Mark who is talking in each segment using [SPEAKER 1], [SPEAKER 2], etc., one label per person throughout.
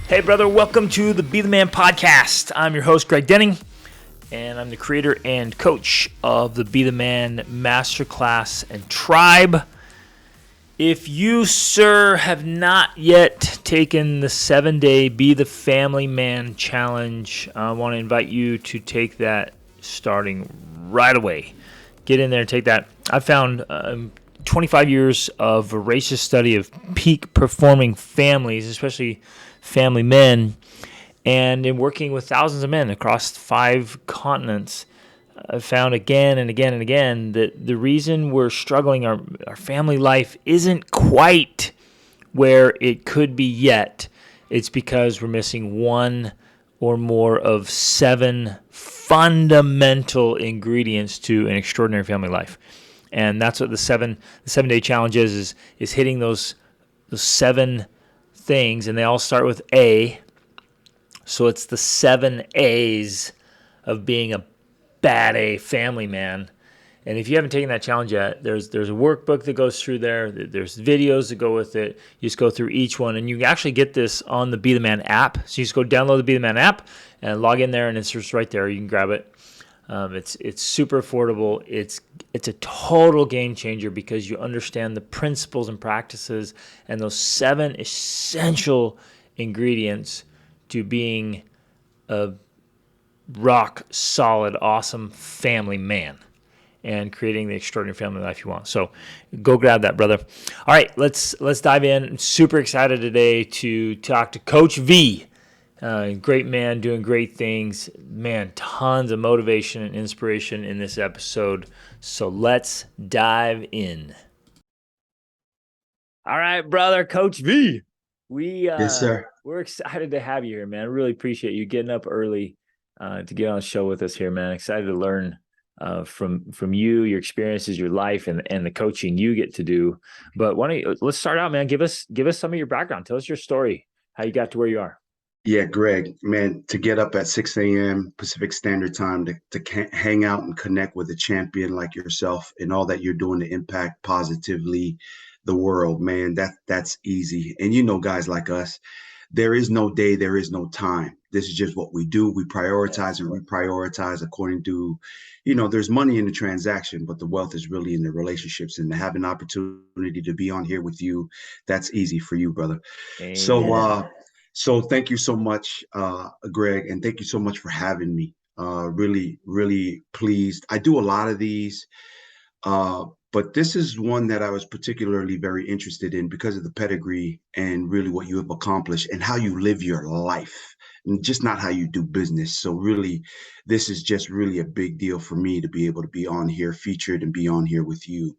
[SPEAKER 1] Hey, brother, welcome to the Be the Man podcast. I'm your host, Greg Denning, and I'm the creator and coach of the Be the Man Masterclass and Tribe. If you, sir, have not yet taken the 7-day Be the Family Man challenge, I want to invite you to take that starting right away. Get in there and take that. I found 25 years of voracious study of peak performing families, especially family men, and in working with thousands of men across 5 continents, I've found again and again and again that the reason we're struggling, our family life isn't quite where it could be yet. It's because we're missing one or more of 7 fundamental ingredients to an extraordinary family life. And that's what the 7-day challenge is hitting those 7 things, and they all start with A. So it's the 7 A's of being a bad A family man. And if you haven't taken that challenge yet, there's a workbook that goes through there. There's videos that go with it. You just go through each one, and you can actually get this on the Be the Man app. So you just go download the Be the Man app and log in there, and it's just right there. You can grab it. It's super affordable. It's a total game changer because you understand the principles and practices and those 7 essential ingredients to being a rock solid, awesome family man and creating the extraordinary family life you want. So go grab that, brother. All right, let's dive in. I'm super excited today to talk to Coach V. Great man, doing great things. Man, tons of motivation and inspiration in this episode. So let's dive in. All right, brother, Coach V.
[SPEAKER 2] Yes, sir.
[SPEAKER 1] We're excited to have you here, man. I really appreciate you getting up early to get on the show with us here, man. Excited to learn from you, your experiences, your life, and the coaching you get to do. But let's start out, man. Give us some of your background. Tell us your story, how you got to where you are.
[SPEAKER 2] Yeah, Greg, man, to get up at 6 a.m. Pacific Standard Time to hang out and connect with a champion like yourself and all that you're doing to impact positively the world, man, that's easy. And you know, guys like us, there is no day, there is no time. This is just what we do. We prioritize and reprioritize according to, there's money in the transaction, but the wealth is really in the relationships. And to have an opportunity to be on here with you, that's easy for you, brother.
[SPEAKER 1] Amen.
[SPEAKER 2] So thank you so much, Greg, and thank you so much for having me. Really, really pleased. I do a lot of these, but this is one that I was particularly very interested in because of the pedigree and really what you have accomplished and how you live your life, and just not how you do business. So really, this is just really a big deal for me to be able to be on here, featured, and be on here with you.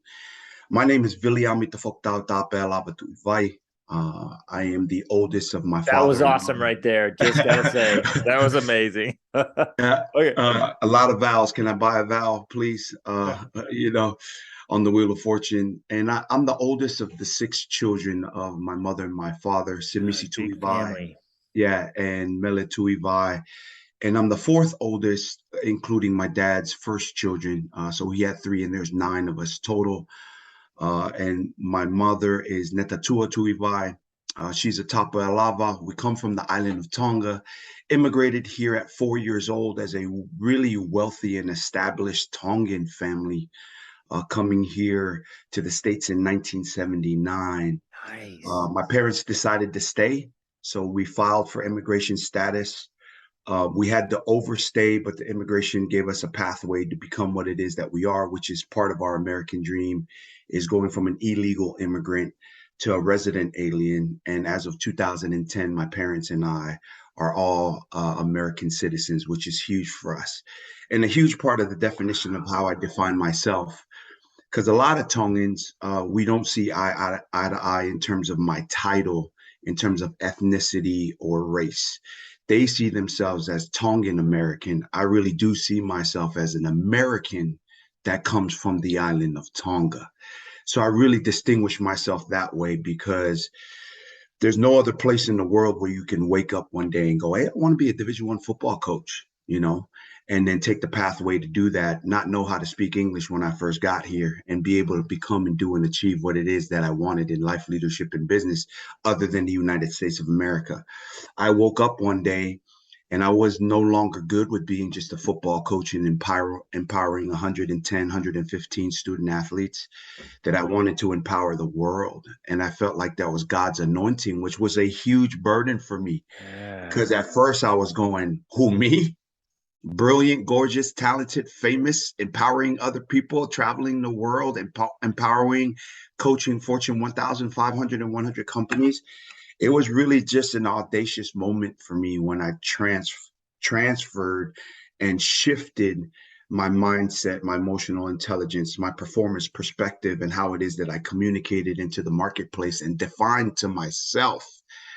[SPEAKER 2] My name is Viliami. I am the oldest of my father.
[SPEAKER 1] That was awesome right there. Just gotta say, that was amazing.
[SPEAKER 2] Okay. A lot of vowels. Can I buy a vowel, please? On the Wheel of Fortune. And I'm the oldest of the 6 children of my mother and my father, Simisi
[SPEAKER 1] Big
[SPEAKER 2] Tuivai.
[SPEAKER 1] family.
[SPEAKER 2] Yeah, and Mele Tuivai. And I'm the 4th oldest, including my dad's first children. So he had 3, and there's 9 of us total. And my mother is Netatua Tuivai. She's a Tapa Alava. We come from the island of Tonga, immigrated here at 4 years old as a really wealthy and established Tongan family, coming here to the States in 1979.
[SPEAKER 1] Nice.
[SPEAKER 2] My parents decided to stay, so we filed for immigration status. We had to overstay, but the immigration gave us a pathway to become what it is that we are, which is part of our American dream, is going from an illegal immigrant to a resident alien. And as of 2010, my parents and I are all American citizens, which is huge for us. And a huge part of the definition of how I define myself, because a lot of Tongans, we don't see eye to eye in terms of my title, in terms of ethnicity or race. They see themselves as Tongan American. I really do see myself as an American that comes from the island of Tonga. So I really distinguish myself that way because there's no other place in the world where you can wake up one day and go, hey, I want to be a Division I football coach, and then take the pathway to do that, not know how to speak English when I first got here, and be able to become and do and achieve what it is that I wanted in life, leadership, and business, other than the United States of America. I woke up one day and I was no longer good with being just a football coach and empowering 110, 115 student athletes, that I wanted to empower the world. And I felt like that was God's anointing, which was a huge burden for me.
[SPEAKER 1] Yeah.
[SPEAKER 2] Because at first I was going, who, me? Brilliant, gorgeous, talented, famous, empowering other people, traveling the world, empowering, coaching Fortune 1,500 and 100 companies. It was really just an audacious moment for me when I transferred and shifted my mindset, my emotional intelligence, my performance perspective, and how it is that I communicated into the marketplace and defined to myself,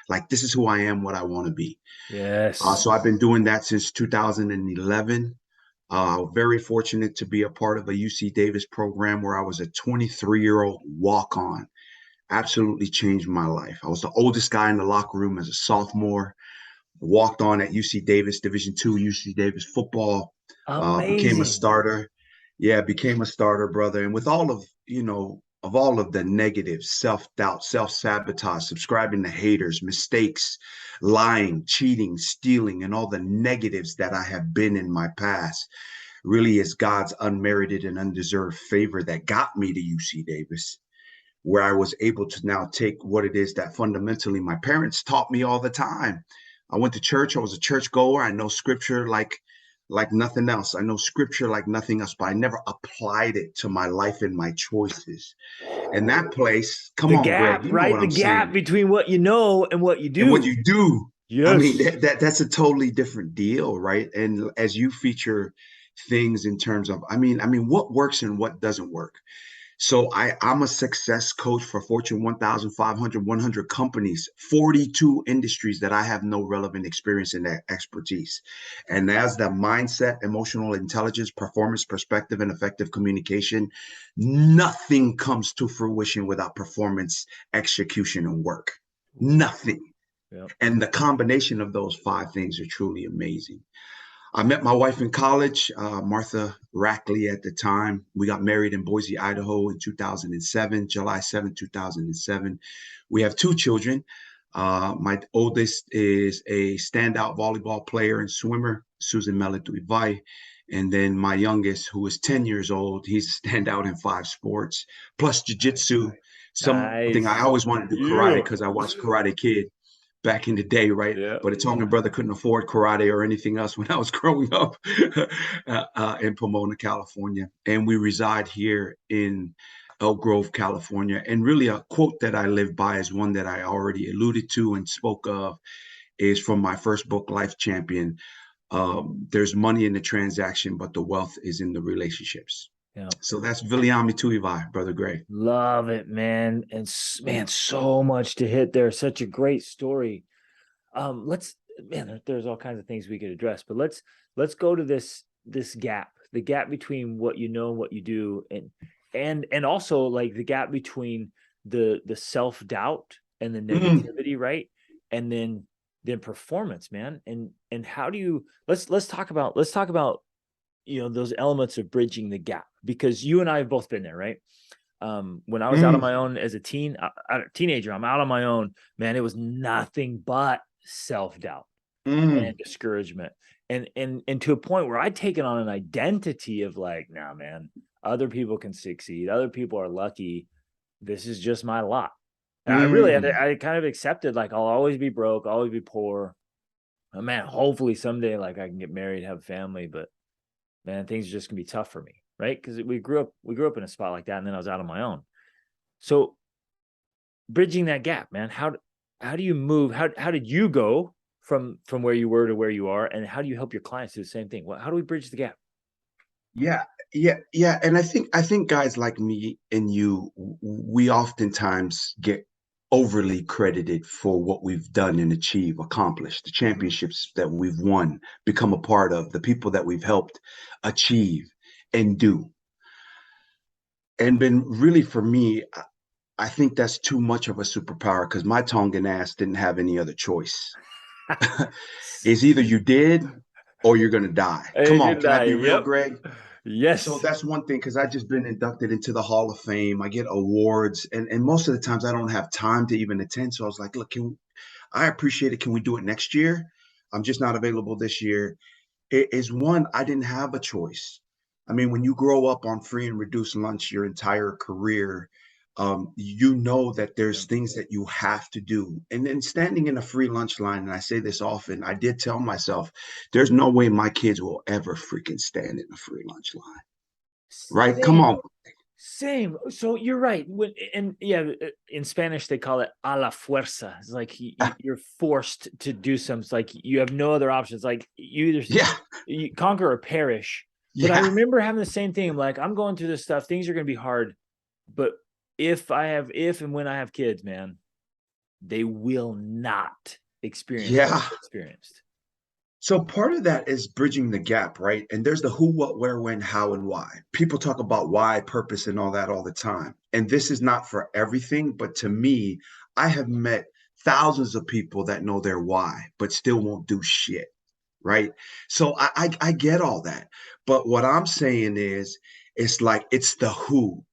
[SPEAKER 2] like, this is who I am, what I want to be.
[SPEAKER 1] Yes.
[SPEAKER 2] So I've been doing that since 2011. Very fortunate to be a part of a UC Davis program where I was a 23-year-old walk-on. Absolutely changed my life. I was the oldest guy in the locker room as a sophomore. Walked on at UC Davis, Division II UC Davis football. Became a
[SPEAKER 1] Amazing.
[SPEAKER 2] starter. Yeah, became a starter, brother. And with all of, of all of the negatives, self-doubt, self-sabotage, subscribing to haters, mistakes, lying, cheating, stealing, and all the negatives that I have been in my past, really is God's unmerited and undeserved favor that got me to UC Davis, where I was able to now take what it is that fundamentally my parents taught me all the time. I went to church. I was a church goer. I know scripture like nothing else. I know scripture like nothing else, but I never applied it to my life and my choices. And that place, come
[SPEAKER 1] The
[SPEAKER 2] on, Greg,
[SPEAKER 1] gap,
[SPEAKER 2] you know
[SPEAKER 1] right?
[SPEAKER 2] what
[SPEAKER 1] The
[SPEAKER 2] I'm
[SPEAKER 1] gap
[SPEAKER 2] saying?
[SPEAKER 1] between what you know and what you
[SPEAKER 2] And what
[SPEAKER 1] do.
[SPEAKER 2] you do, I mean,
[SPEAKER 1] Yes.
[SPEAKER 2] that's a totally different deal, right? And as you feature things in terms of, I mean, what works and what doesn't work. So I'm a success coach for Fortune 1,500, 100 companies, 42 industries that I have no relevant experience in that expertise. And as the mindset, emotional intelligence, performance perspective, and effective communication, nothing comes to fruition without performance, execution, and work. Nothing.
[SPEAKER 1] Yep.
[SPEAKER 2] And the combination of those five things are truly amazing. I met my wife in college, Martha Rackley at the time. We got married in Boise, Idaho in 2007, July 7th, 2007. We have two children. My oldest is a standout volleyball player and swimmer, Susan Melituivai. And then my youngest, who is 10 years old, he's a standout in five sports, plus jujitsu, something I
[SPEAKER 1] Nice.
[SPEAKER 2] always wanted to do, karate,
[SPEAKER 1] Yeah.
[SPEAKER 2] because I watched Karate Kid back in the day, right?
[SPEAKER 1] Yeah.
[SPEAKER 2] But a Tongan brother couldn't afford karate or anything else when I was growing up in Pomona, California. And we reside here in Elk Grove, California. And really, a quote that I live by is one that I already alluded to and spoke of, is from my first book, Life Champion. There's money in the transaction, but the wealth is in the relationships.
[SPEAKER 1] Yeah.
[SPEAKER 2] So that's Viliami Tuivai, Brother Gray.
[SPEAKER 1] Love it, man. And man, so much to hit there. Such a great story. Let's man, there's all kinds of things we could address, but let's go to this gap, the gap between what you know and what you do, and also like the gap between the self-doubt and the negativity, right? And then performance, man. And how do you let's talk about those elements of bridging the gap, because you and I have both been there, right? When I was out on my own as a teenager, I'm out on my own, man. It was nothing but self-doubt and discouragement, and to a point where I'd taken on an identity of like, nah, man, other people can succeed, other people are lucky, this is just my lot. And I kind of accepted, like, I'll always be broke, I'll always be poor. Oh, man, hopefully someday, like, I can get married, have a family, but man, things are just gonna be tough for me, right? Because we grew up in a spot like that, and then I was out on my own. So bridging that gap, man, how do you move? How did you go from where you were to where you are, and how do you help your clients do the same thing? How do we bridge the gap?
[SPEAKER 2] Yeah, yeah. And I think guys like me and you, we oftentimes get overly credited for what we've done and accomplished, the championships that we've won, become a part of, the people that we've helped achieve and do. And been really, for me, I think that's too much of a superpower, because my Tongan ass didn't have any other choice. Is either you did or you're going to die.
[SPEAKER 1] You're
[SPEAKER 2] Come on.
[SPEAKER 1] gonna
[SPEAKER 2] Can I
[SPEAKER 1] die.
[SPEAKER 2] be real,
[SPEAKER 1] Yep.
[SPEAKER 2] Greg? So
[SPEAKER 1] Yes.
[SPEAKER 2] that's one thing, because I just been inducted into the Hall of Fame. I get awards, and most of the times I don't have time to even attend. So I was like, look, I appreciate it. Can we do it next year? I'm just not available this year. It is one, I didn't have a choice. I mean, when you grow up on free and reduced lunch your entire career, you know that there's things that you have to do. And then standing in a free lunch line, and I say this often, I did tell myself, there's no way my kids will ever freaking stand in a free lunch line. Right? Come
[SPEAKER 1] Same.
[SPEAKER 2] on.
[SPEAKER 1] Same. So you're right. And yeah, in Spanish they call it a la fuerza. It's like you're forced to do something. It's like you have no other options. Like you either you conquer or perish. But I
[SPEAKER 2] Yeah.
[SPEAKER 1] remember having the same thing. I'm like, I'm going through this stuff. Things are going to be hard. But if and when I have kids, man, they will not experience what
[SPEAKER 2] Yeah.
[SPEAKER 1] I've experienced.
[SPEAKER 2] So part of that is bridging the gap, right? And there's the who, what, where, when, how, and why. People talk about why, purpose, and all that all the time. And this is not for everything, but to me, I have met thousands of people that know their why, but still won't do shit, right? So I get all that. But what I'm saying is, it's like it's the who.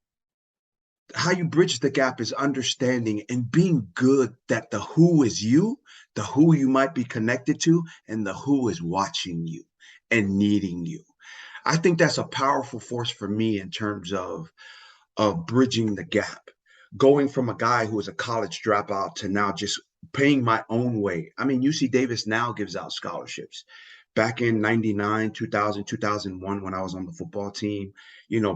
[SPEAKER 2] How you bridge the gap is understanding and being good that the who is you, the who you might be connected to, and the who is watching you and needing you. I think that's a powerful force for me in terms of bridging the gap, going from a guy who was a college dropout to now just paying my own way. I mean, UC Davis now gives out scholarships. Back in 99, 2000, 2001, when I was on the football team,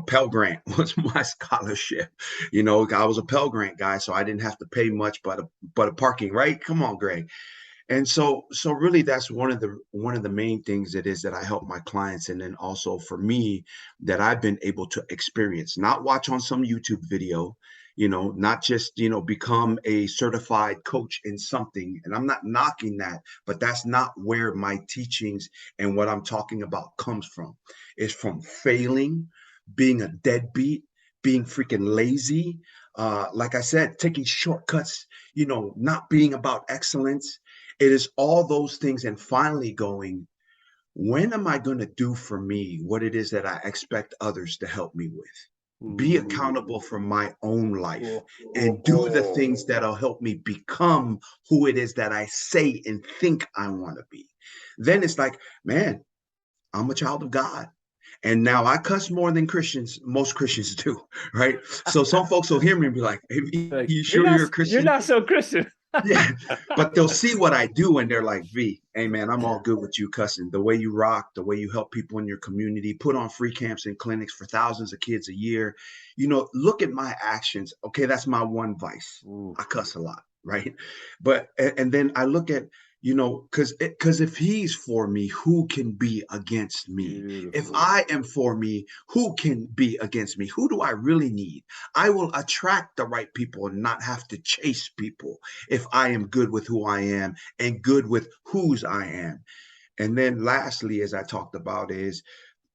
[SPEAKER 2] Pell Grant was my scholarship. I was a Pell Grant guy, so I didn't have to pay much but a parking, right? Come on, Greg. And so really that's one of the main things it is that I help my clients, and then also for me that I've been able to experience, not watch on some YouTube video, not just become a certified coach in something. And I'm not knocking that, but that's not where my teachings and what I'm talking about comes from. It's from failing, being a deadbeat, being freaking lazy, like I said, taking shortcuts, not being about excellence. It is all those things, and finally going, when am I going to do for me what it is that I expect others to help me with? Be accountable for my own life and do the things that'll help me become who it is that I say and think I want to be. Then it's like, man, I'm a child of God. And now I cuss more than most Christians do, right? So some folks will hear me and be like, hey,
[SPEAKER 1] Like,
[SPEAKER 2] you sure you're a
[SPEAKER 1] you're
[SPEAKER 2] Christian?
[SPEAKER 1] not so Christian.
[SPEAKER 2] Yeah, but they'll see what I do and they're like, V, hey man, I'm all good with you cussing. The way you rock, the way you help people in your community, put on free camps and clinics for thousands of kids a year. Look at my actions. Okay, that's my one vice.
[SPEAKER 1] Ooh.
[SPEAKER 2] I cuss a lot, right? But and then I look at, because if he's for me, who can be against me? If
[SPEAKER 1] Beautiful.
[SPEAKER 2] I am for me, who can be against me? Who do I really need? I will attract the right people and not have to chase people if I am good with who I am and good with whose I am. And then lastly, as I talked about, is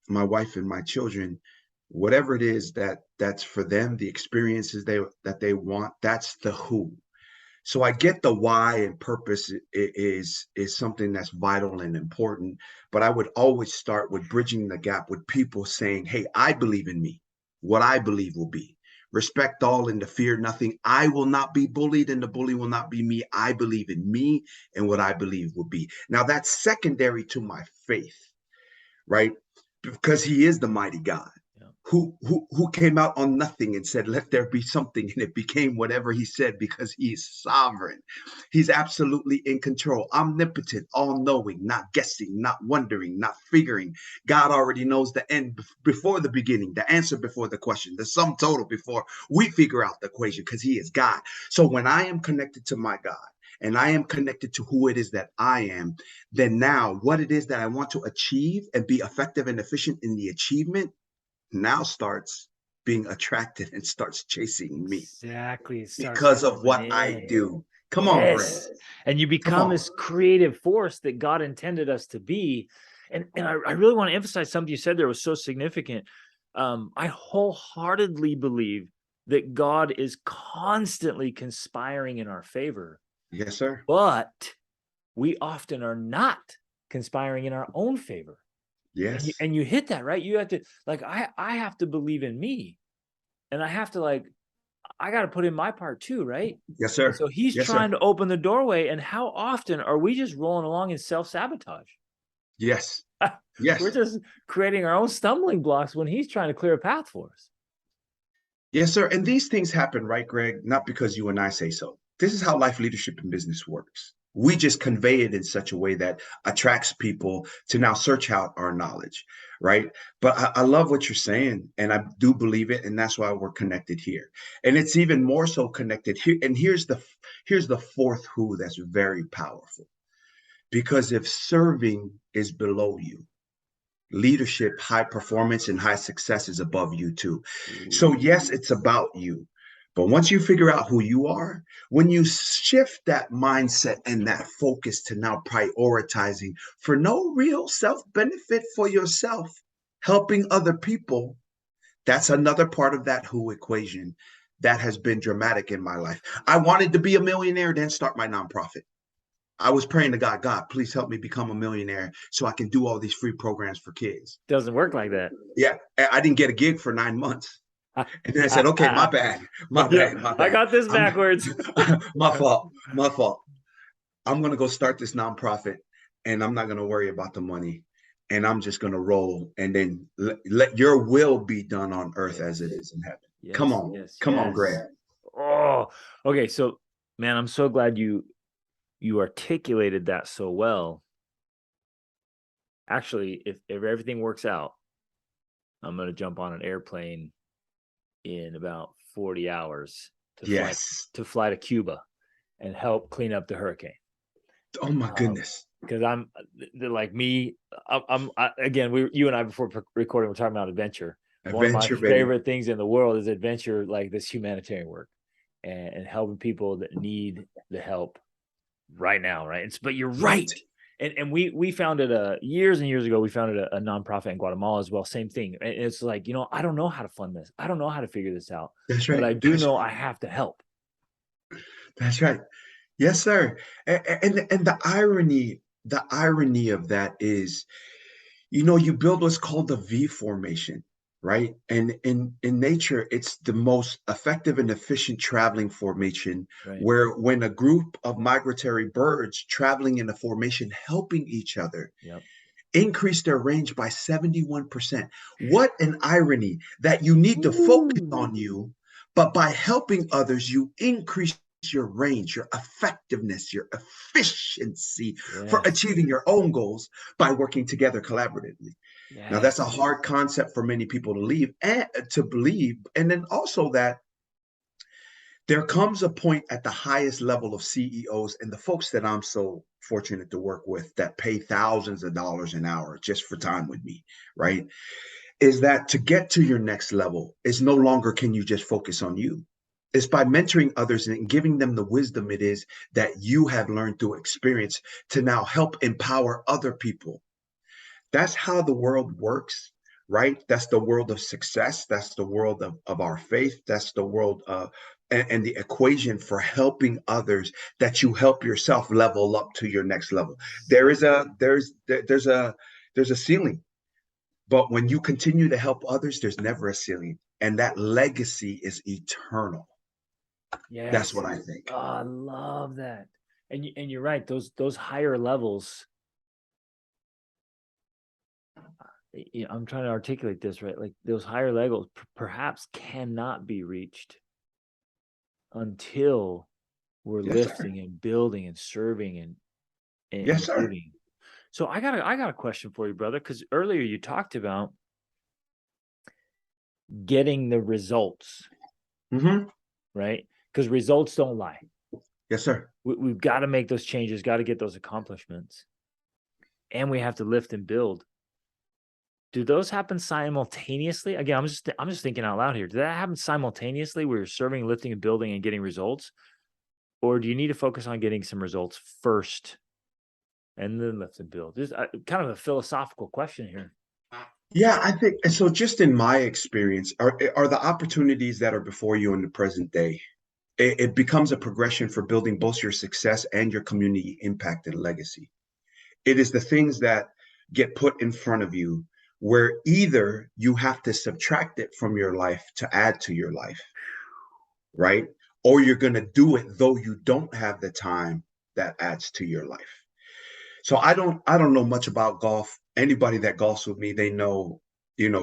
[SPEAKER 2] my wife and my children, whatever it is that's for them, the experiences that they want, that's the who. So I get the why, and purpose is something that's vital and important, but I would always start with bridging the gap with people saying, hey, I believe in me, what I believe will be. Respect all and to fear nothing. I will not be bullied and the bully will not be me. I believe in me and what I believe will be. Now that's secondary to my faith, right? Because he is the mighty God who came out on nothing and said, let there be something, and it became whatever he said, because he is sovereign. He's absolutely in control, omnipotent, all-knowing, not guessing, not wondering, not figuring. God already knows the end before the beginning, the answer before the question, the sum total before we figure out the equation, because he is God. So when I am connected to my God, and I am connected to who it is that I am, then now what it is that I want to achieve and be effective and efficient in the achievement now starts being attracted and starts chasing me
[SPEAKER 1] Exactly. It starts
[SPEAKER 2] because of
[SPEAKER 1] coming
[SPEAKER 2] what I
[SPEAKER 1] in.
[SPEAKER 2] do. Come on, Greg.
[SPEAKER 1] Yes. And you
[SPEAKER 2] Come
[SPEAKER 1] become
[SPEAKER 2] on.
[SPEAKER 1] this creative force that God intended us to be. And I really want to emphasize something you said there was so significant. I wholeheartedly believe that God is constantly conspiring in our favor,
[SPEAKER 2] Yes, sir.
[SPEAKER 1] but we often are not conspiring in our own favor.
[SPEAKER 2] Yes.
[SPEAKER 1] And you hit that, right? You have to, like, I have to believe in me, and I have to, like, I got to put in my part too, right?
[SPEAKER 2] Yes, sir.
[SPEAKER 1] And so he's
[SPEAKER 2] Yes,
[SPEAKER 1] trying
[SPEAKER 2] sir.
[SPEAKER 1] to open the doorway, and how often are we just rolling along in self-sabotage?
[SPEAKER 2] Yes.
[SPEAKER 1] We're
[SPEAKER 2] Yes.
[SPEAKER 1] just creating our own stumbling blocks when he's trying to clear a path for us.
[SPEAKER 2] Yes, sir. And these things happen, right, Greg? Not because you and I say so. This is how life, leadership, and business works. We just convey it in such a way that attracts people to now search out our knowledge, right? But I love what you're saying, and I do believe it, and that's why we're connected here. And it's even more so connected here. And here's the fourth who that's very powerful. Because if serving is below you, leadership, high performance, and high success is above you too. So yes, it's about you. But once you figure out who you are, when you shift that mindset and that focus to now prioritizing for no real self benefit for yourself, helping other people, that's another part of that who equation that has been dramatic in my life. I wanted to be a millionaire, then start my nonprofit. I was praying to God, God, please help me become a millionaire so I can do all these free programs for kids.
[SPEAKER 1] Doesn't work like that.
[SPEAKER 2] Yeah, I didn't get a gig for 9 months. And then I said, okay, my bad, my bad, my
[SPEAKER 1] I
[SPEAKER 2] bad.
[SPEAKER 1] got this backwards.
[SPEAKER 2] My fault, my fault. I'm going to go start this nonprofit, and I'm not going to worry about the money. And I'm just going to roll, and then let your will be done on earth as it is in heaven.
[SPEAKER 1] Yes,
[SPEAKER 2] Come on.
[SPEAKER 1] yes,
[SPEAKER 2] Come on,
[SPEAKER 1] yes.
[SPEAKER 2] Greg.
[SPEAKER 1] Oh, okay. So, man, I'm so glad you articulated that so well. Actually, if everything works out, I'm going to jump on an airplane in about 40 hours to fly to Cuba and help clean up the hurricane.
[SPEAKER 2] Oh my goodness.
[SPEAKER 1] Because I'm like me. Again, you and I before recording, we're talking about adventure. One of my favorite things in the world is adventure, like this humanitarian work and helping people that need the help right now, right? But you're right. And we founded years and years ago, we founded a nonprofit in Guatemala as well. Same thing. And it's like, I don't know how to fund this. I don't know how to figure this out.
[SPEAKER 2] That's right.
[SPEAKER 1] But I do know I have to help.
[SPEAKER 2] That's right. Yes, sir. And the irony of that is, you build what's called the V formation, right? And in nature, it's the most effective and efficient traveling formation,
[SPEAKER 1] right,
[SPEAKER 2] where when a group of migratory birds traveling in a formation helping each other increase their range by 71%. What an irony that you need to focus on you, but by helping others, you increase your range, your effectiveness, your efficiency for achieving your own goals by working together collaboratively. Now, that's a hard concept for many people to believe. And then also that there comes a point at the highest level of CEOs and the folks that I'm so fortunate to work with that pay thousands of dollars an hour just for time with me, right? Is that to get to your next level is no longer can you just focus on you. It's by mentoring others and giving them the wisdom it is that you have learned through experience to now help empower other people. That's how the world works, right? That's the world of success. That's the world of our faith. That's the world and the equation for helping others that you help yourself level up to your next level. There's a ceiling, but when you continue to help others, there's never a ceiling, and that legacy is eternal.
[SPEAKER 1] Yes.
[SPEAKER 2] That's what I think.
[SPEAKER 1] Oh, I love that. And you're right. Those higher levels. I'm trying to articulate this right. Like those higher levels perhaps cannot be reached until we're lifting and building and serving and giving. So I got a question for you, brother, because earlier you talked about getting the results, right? Because results don't lie.
[SPEAKER 2] Yes, sir.
[SPEAKER 1] We've got to make those changes, got to get those accomplishments, and we have to lift and build. Do those happen simultaneously? Again, I'm just thinking out loud here. Did that happen simultaneously where you're serving, lifting, and building and getting results? Or do you need to focus on getting some results first and then lift and build? This is kind of a philosophical question here.
[SPEAKER 2] Yeah, I think so. Just in my experience, are the opportunities that are before you in the present day, it becomes a progression for building both your success and your community impact and legacy. It is the things that get put in front of you where either you have to subtract it from your life to add to your life, right? Or you're going to do it though you don't have the time that adds to your life. So I don't know much about golf. Anybody that golfs with me, they know,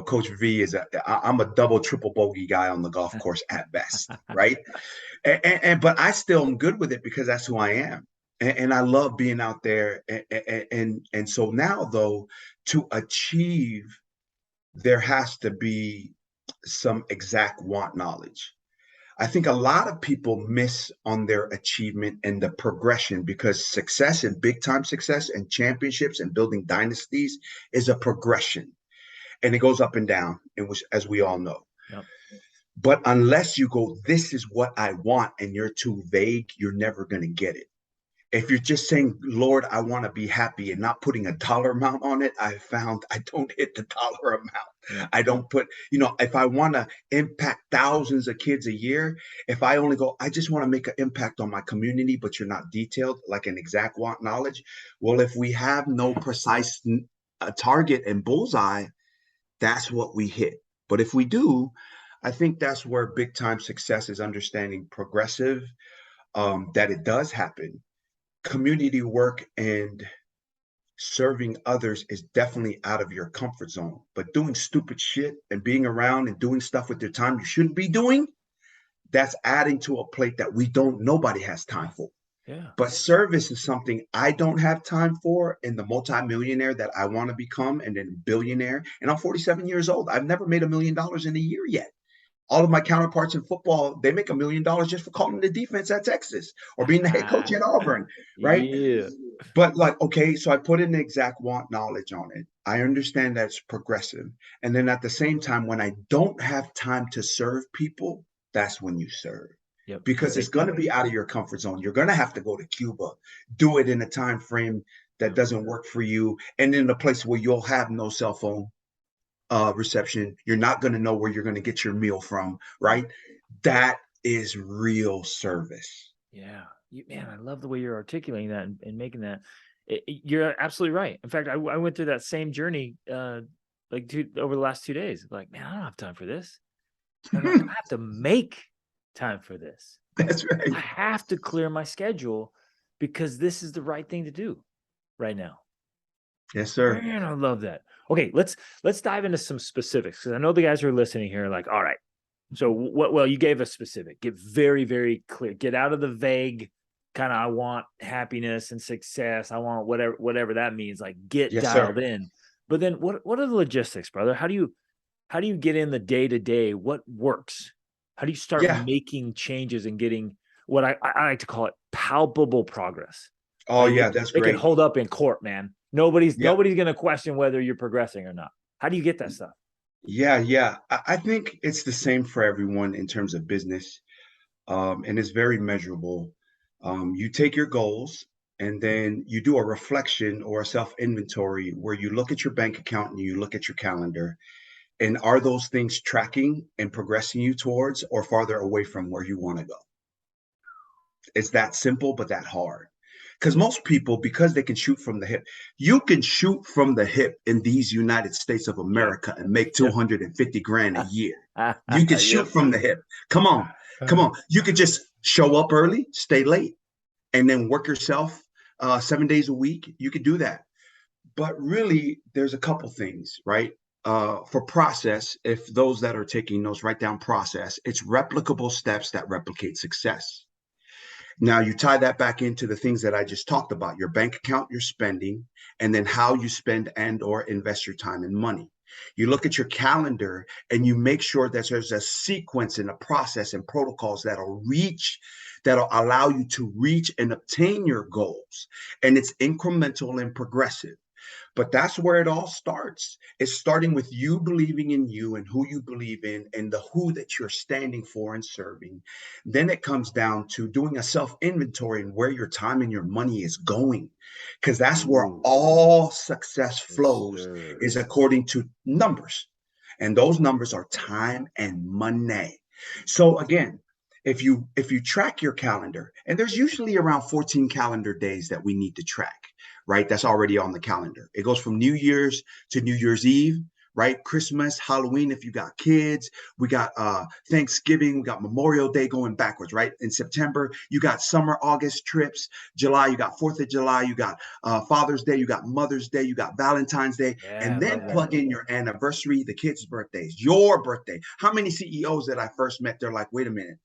[SPEAKER 2] Coach V I'm a double, triple bogey guy on the golf course at best, right? But I still am good with it because that's who I am. And I love being out there. And so now though, to achieve, there has to be some exact want knowledge. I think a lot of people miss on their achievement and the progression because success and big time success and championships and building dynasties is a progression and it goes up and down, and which, as we all know.
[SPEAKER 1] Yep.
[SPEAKER 2] But unless you go, this is what I want, and you're too vague, you're never going to get it. If you're just saying, Lord, I want to be happy and not putting a dollar amount on it, I found I don't hit the dollar amount.
[SPEAKER 1] Yeah.
[SPEAKER 2] I don't put, if I want to impact thousands of kids a year, if I only go, I just want to make an impact on my community, but you're not detailed, like an exact want knowledge. Well, if we have no precise target and bullseye, that's what we hit. But if we do, I think that's where big time success is understanding progressive, that it does happen. Community work and serving others is definitely out of your comfort zone, but doing stupid shit and being around and doing stuff with your time you shouldn't be doing, that's adding to a plate that nobody has time for.
[SPEAKER 1] Yeah.
[SPEAKER 2] But service is something I don't have time for, and the multimillionaire that I want to become, and then billionaire. And I'm 47 years old. I've never made $1 million in a year yet. All of my counterparts in football, they make $1 million just for calling the defense at Texas or being the head coach at Auburn, right?
[SPEAKER 1] Yeah.
[SPEAKER 2] But okay, so I put in the exact want knowledge on it. I understand that's progressive. And then at the same time, when I don't have time to serve people, that's when you serve.
[SPEAKER 1] Yep.
[SPEAKER 2] Because it's going to be out of your comfort zone. You're going to have to go to Cuba, do it in a time frame that doesn't work for you, and in a place where you'll have no cell phone reception. You're not going to know where you're going to get your meal from, right? That is real service.
[SPEAKER 1] Yeah. Man, I love the way you're articulating that and making that. You're absolutely right. In fact, I went through that same journey over the last 2 days. Like, man, I don't have time for this. I'm like, I have to make time for this.
[SPEAKER 2] That's right.
[SPEAKER 1] I have to clear my schedule because this is the right thing to do right now.
[SPEAKER 2] Yes, sir.
[SPEAKER 1] Man, I love that. Okay, let's dive into some specifics because I know the guys who are listening here are like, all right, so well, you gave us specific. Get very, very clear. Get out of the vague kind of, I want happiness and success. I want whatever that means. Like, get dialed in. But then what are the logistics, brother? How do you get in the day-to-day? What works? How do you start making changes and getting what I like to call it palpable progress?
[SPEAKER 2] Oh, yeah, that's great.
[SPEAKER 1] They can hold up in court, man. Nobody's going to question whether you're progressing or not. How do you get that stuff?
[SPEAKER 2] Yeah. I think it's the same for everyone in terms of business, and it's very measurable. You take your goals and then you do a reflection or a self-inventory where you look at your bank account and you look at your calendar. And are those things tracking and progressing you towards or farther away from where you want to go? It's that simple, but that hard. Because most people, because they can shoot from the hip, you can shoot from the hip in these United States of America and make 250 grand a year. You can shoot from the hip. Come on. You could just show up early, stay late, and then work yourself 7 days a week. You could do that. But really, there's a couple things, right? For process, if those that are taking notes, write down process. It's replicable steps that replicate success. Now you tie that back into the things that I just talked about, your bank account, your spending, and then how you spend and or invest your time and money. You look at your calendar and you make sure that there's a sequence and a process and protocols that'll allow you to reach and obtain your goals. And it's incremental and progressive. But that's where it all starts. It's starting with you believing in you and who you believe in and the who that you're standing for and serving. Then it comes down to doing a self-inventory and where your time and your money is going. Because that's where all success flows, is according to numbers. And those numbers are time and money. So again, if you track your calendar, and there's usually around 14 calendar days that we need to track, right? That's already on the calendar. It goes from New Year's to New Year's Eve, right? Christmas, Halloween, if you got kids, we got Thanksgiving, we got Memorial Day going backwards, right? In September, you got summer, August trips. July, you got 4th of July, you got Father's Day, you got Mother's Day, you got Valentine's Day,
[SPEAKER 1] Yeah,
[SPEAKER 2] and
[SPEAKER 1] I
[SPEAKER 2] then
[SPEAKER 1] love that.
[SPEAKER 2] plug in your anniversary, the kids' birthdays, your birthday. How many CEOs that I first met, they're like, wait a minute,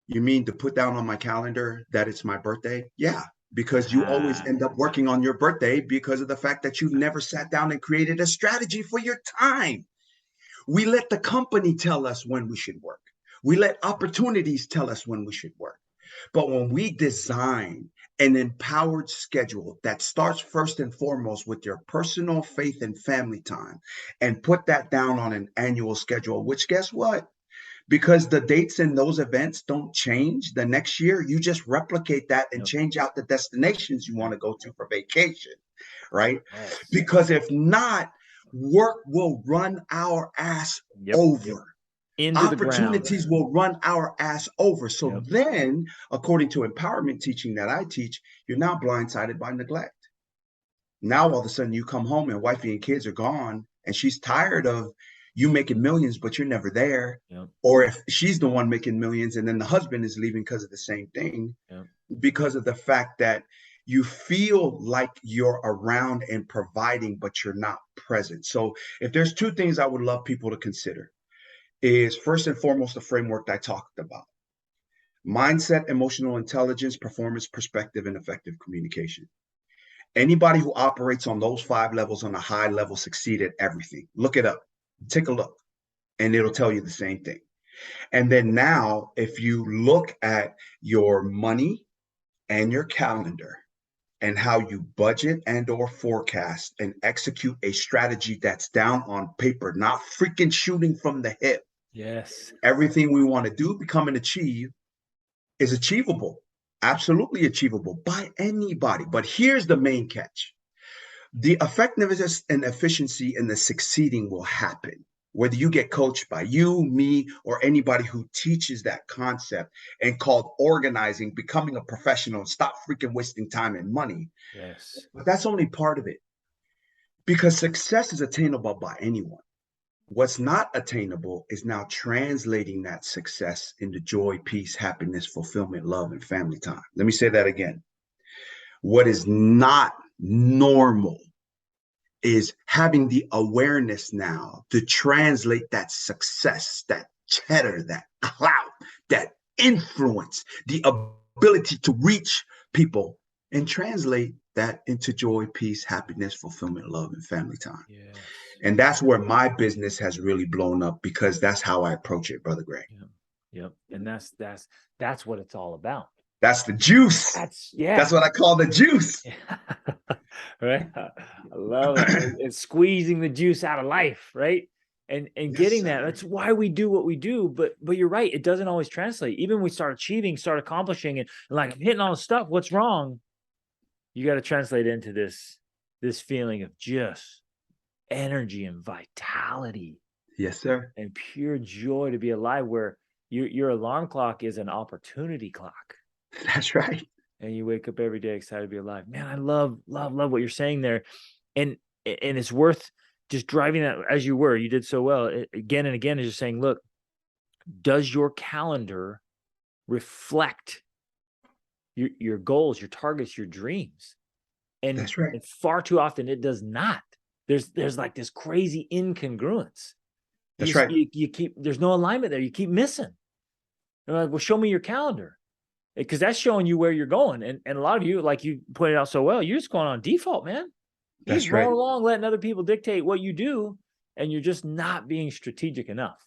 [SPEAKER 2] you mean to put down on my calendar that it's my birthday? Yeah, because you always end up working on your birthday because of the fact that you've never sat down and created a strategy for your time. We let the company tell us when we should work. We let opportunities tell us when we should work. But when we design an empowered schedule that starts first and foremost with your personal faith and family time and put that down on an annual schedule, which guess what? Because the dates in those events don't change the next year, you just replicate that and change out the destinations you want to go to for vacation, right?
[SPEAKER 1] Yes.
[SPEAKER 2] Because if not, work will run our ass over.
[SPEAKER 1] Into
[SPEAKER 2] Opportunities
[SPEAKER 1] the ground.
[SPEAKER 2] will run our ass over. So then, according to empowerment teaching that I teach, you're now blindsided by neglect. Now all of a sudden you come home and wifey and kids are gone, and she's tired of you making millions, but you're never there. Or if she's the one making millions and then the husband is leaving because of the same thing, because of the fact that you feel like you're around and providing, but you're not present. So if there's two things I would love people to consider is first and foremost, the framework I talked about: mindset, emotional intelligence, performance, perspective, and effective communication. Anybody who operates on those 5 levels on a high level succeed at everything. Look it up, take a look, and it'll tell you the same thing. And then now, if you look at your money and your calendar and how you budget and or forecast and execute a strategy that's down on paper, not freaking shooting from the hip.
[SPEAKER 1] Yes.
[SPEAKER 2] Everything we want to do, become, and achieve is achievable. Absolutely achievable by anybody. But here's the main catch. The effectiveness and efficiency in the succeeding will happen whether you get coached by you, me, or anybody who teaches that concept and called organizing, becoming a professional, and stop freaking wasting time and money.
[SPEAKER 1] Yes.
[SPEAKER 2] But that's only part of it, because success is attainable by anyone. What's not attainable is now translating that success into joy, peace, happiness, fulfillment, love, and family time. Let me say that again. What is not normal is having the awareness now to translate that success, that cheddar, that clout, that influence, the ability to reach people and translate that into joy, peace, happiness, fulfillment, love, and family time.
[SPEAKER 1] Yes.
[SPEAKER 2] And that's where my business has really blown up, because that's how I approach it, Brother Greg.
[SPEAKER 1] Yep. And that's what it's all about.
[SPEAKER 2] That's the juice. That's what I call the juice.
[SPEAKER 1] Right. I love it. It's squeezing the juice out of life, right? And getting that. That's why we do what we do. But you're right. It doesn't always translate. Even when we start achieving, start accomplishing, and like hitting all the stuff, what's wrong? You got to translate into this feeling of just energy and vitality.
[SPEAKER 2] Yes, sir.
[SPEAKER 1] And pure joy to be alive, where your alarm clock is an opportunity clock.
[SPEAKER 2] That's right.
[SPEAKER 1] And you wake up every day excited to be alive. Man, I love what you're saying there. And it's worth just driving that as you were. You did so well. Again and again, is just saying, look, does your calendar reflect your goals, your targets, your dreams? And
[SPEAKER 2] that's right.
[SPEAKER 1] And far too often it does not. There's like this crazy incongruence.
[SPEAKER 2] That's right.
[SPEAKER 1] You keep, there's no alignment there. You keep missing. They're like, well, show me your calendar, because that's showing you where you're going. And a lot of you, like you pointed out so well, you're just going on default, man. You're
[SPEAKER 2] that's
[SPEAKER 1] just
[SPEAKER 2] right.
[SPEAKER 1] rolling along, letting other people dictate what you do, and you're just not being strategic enough.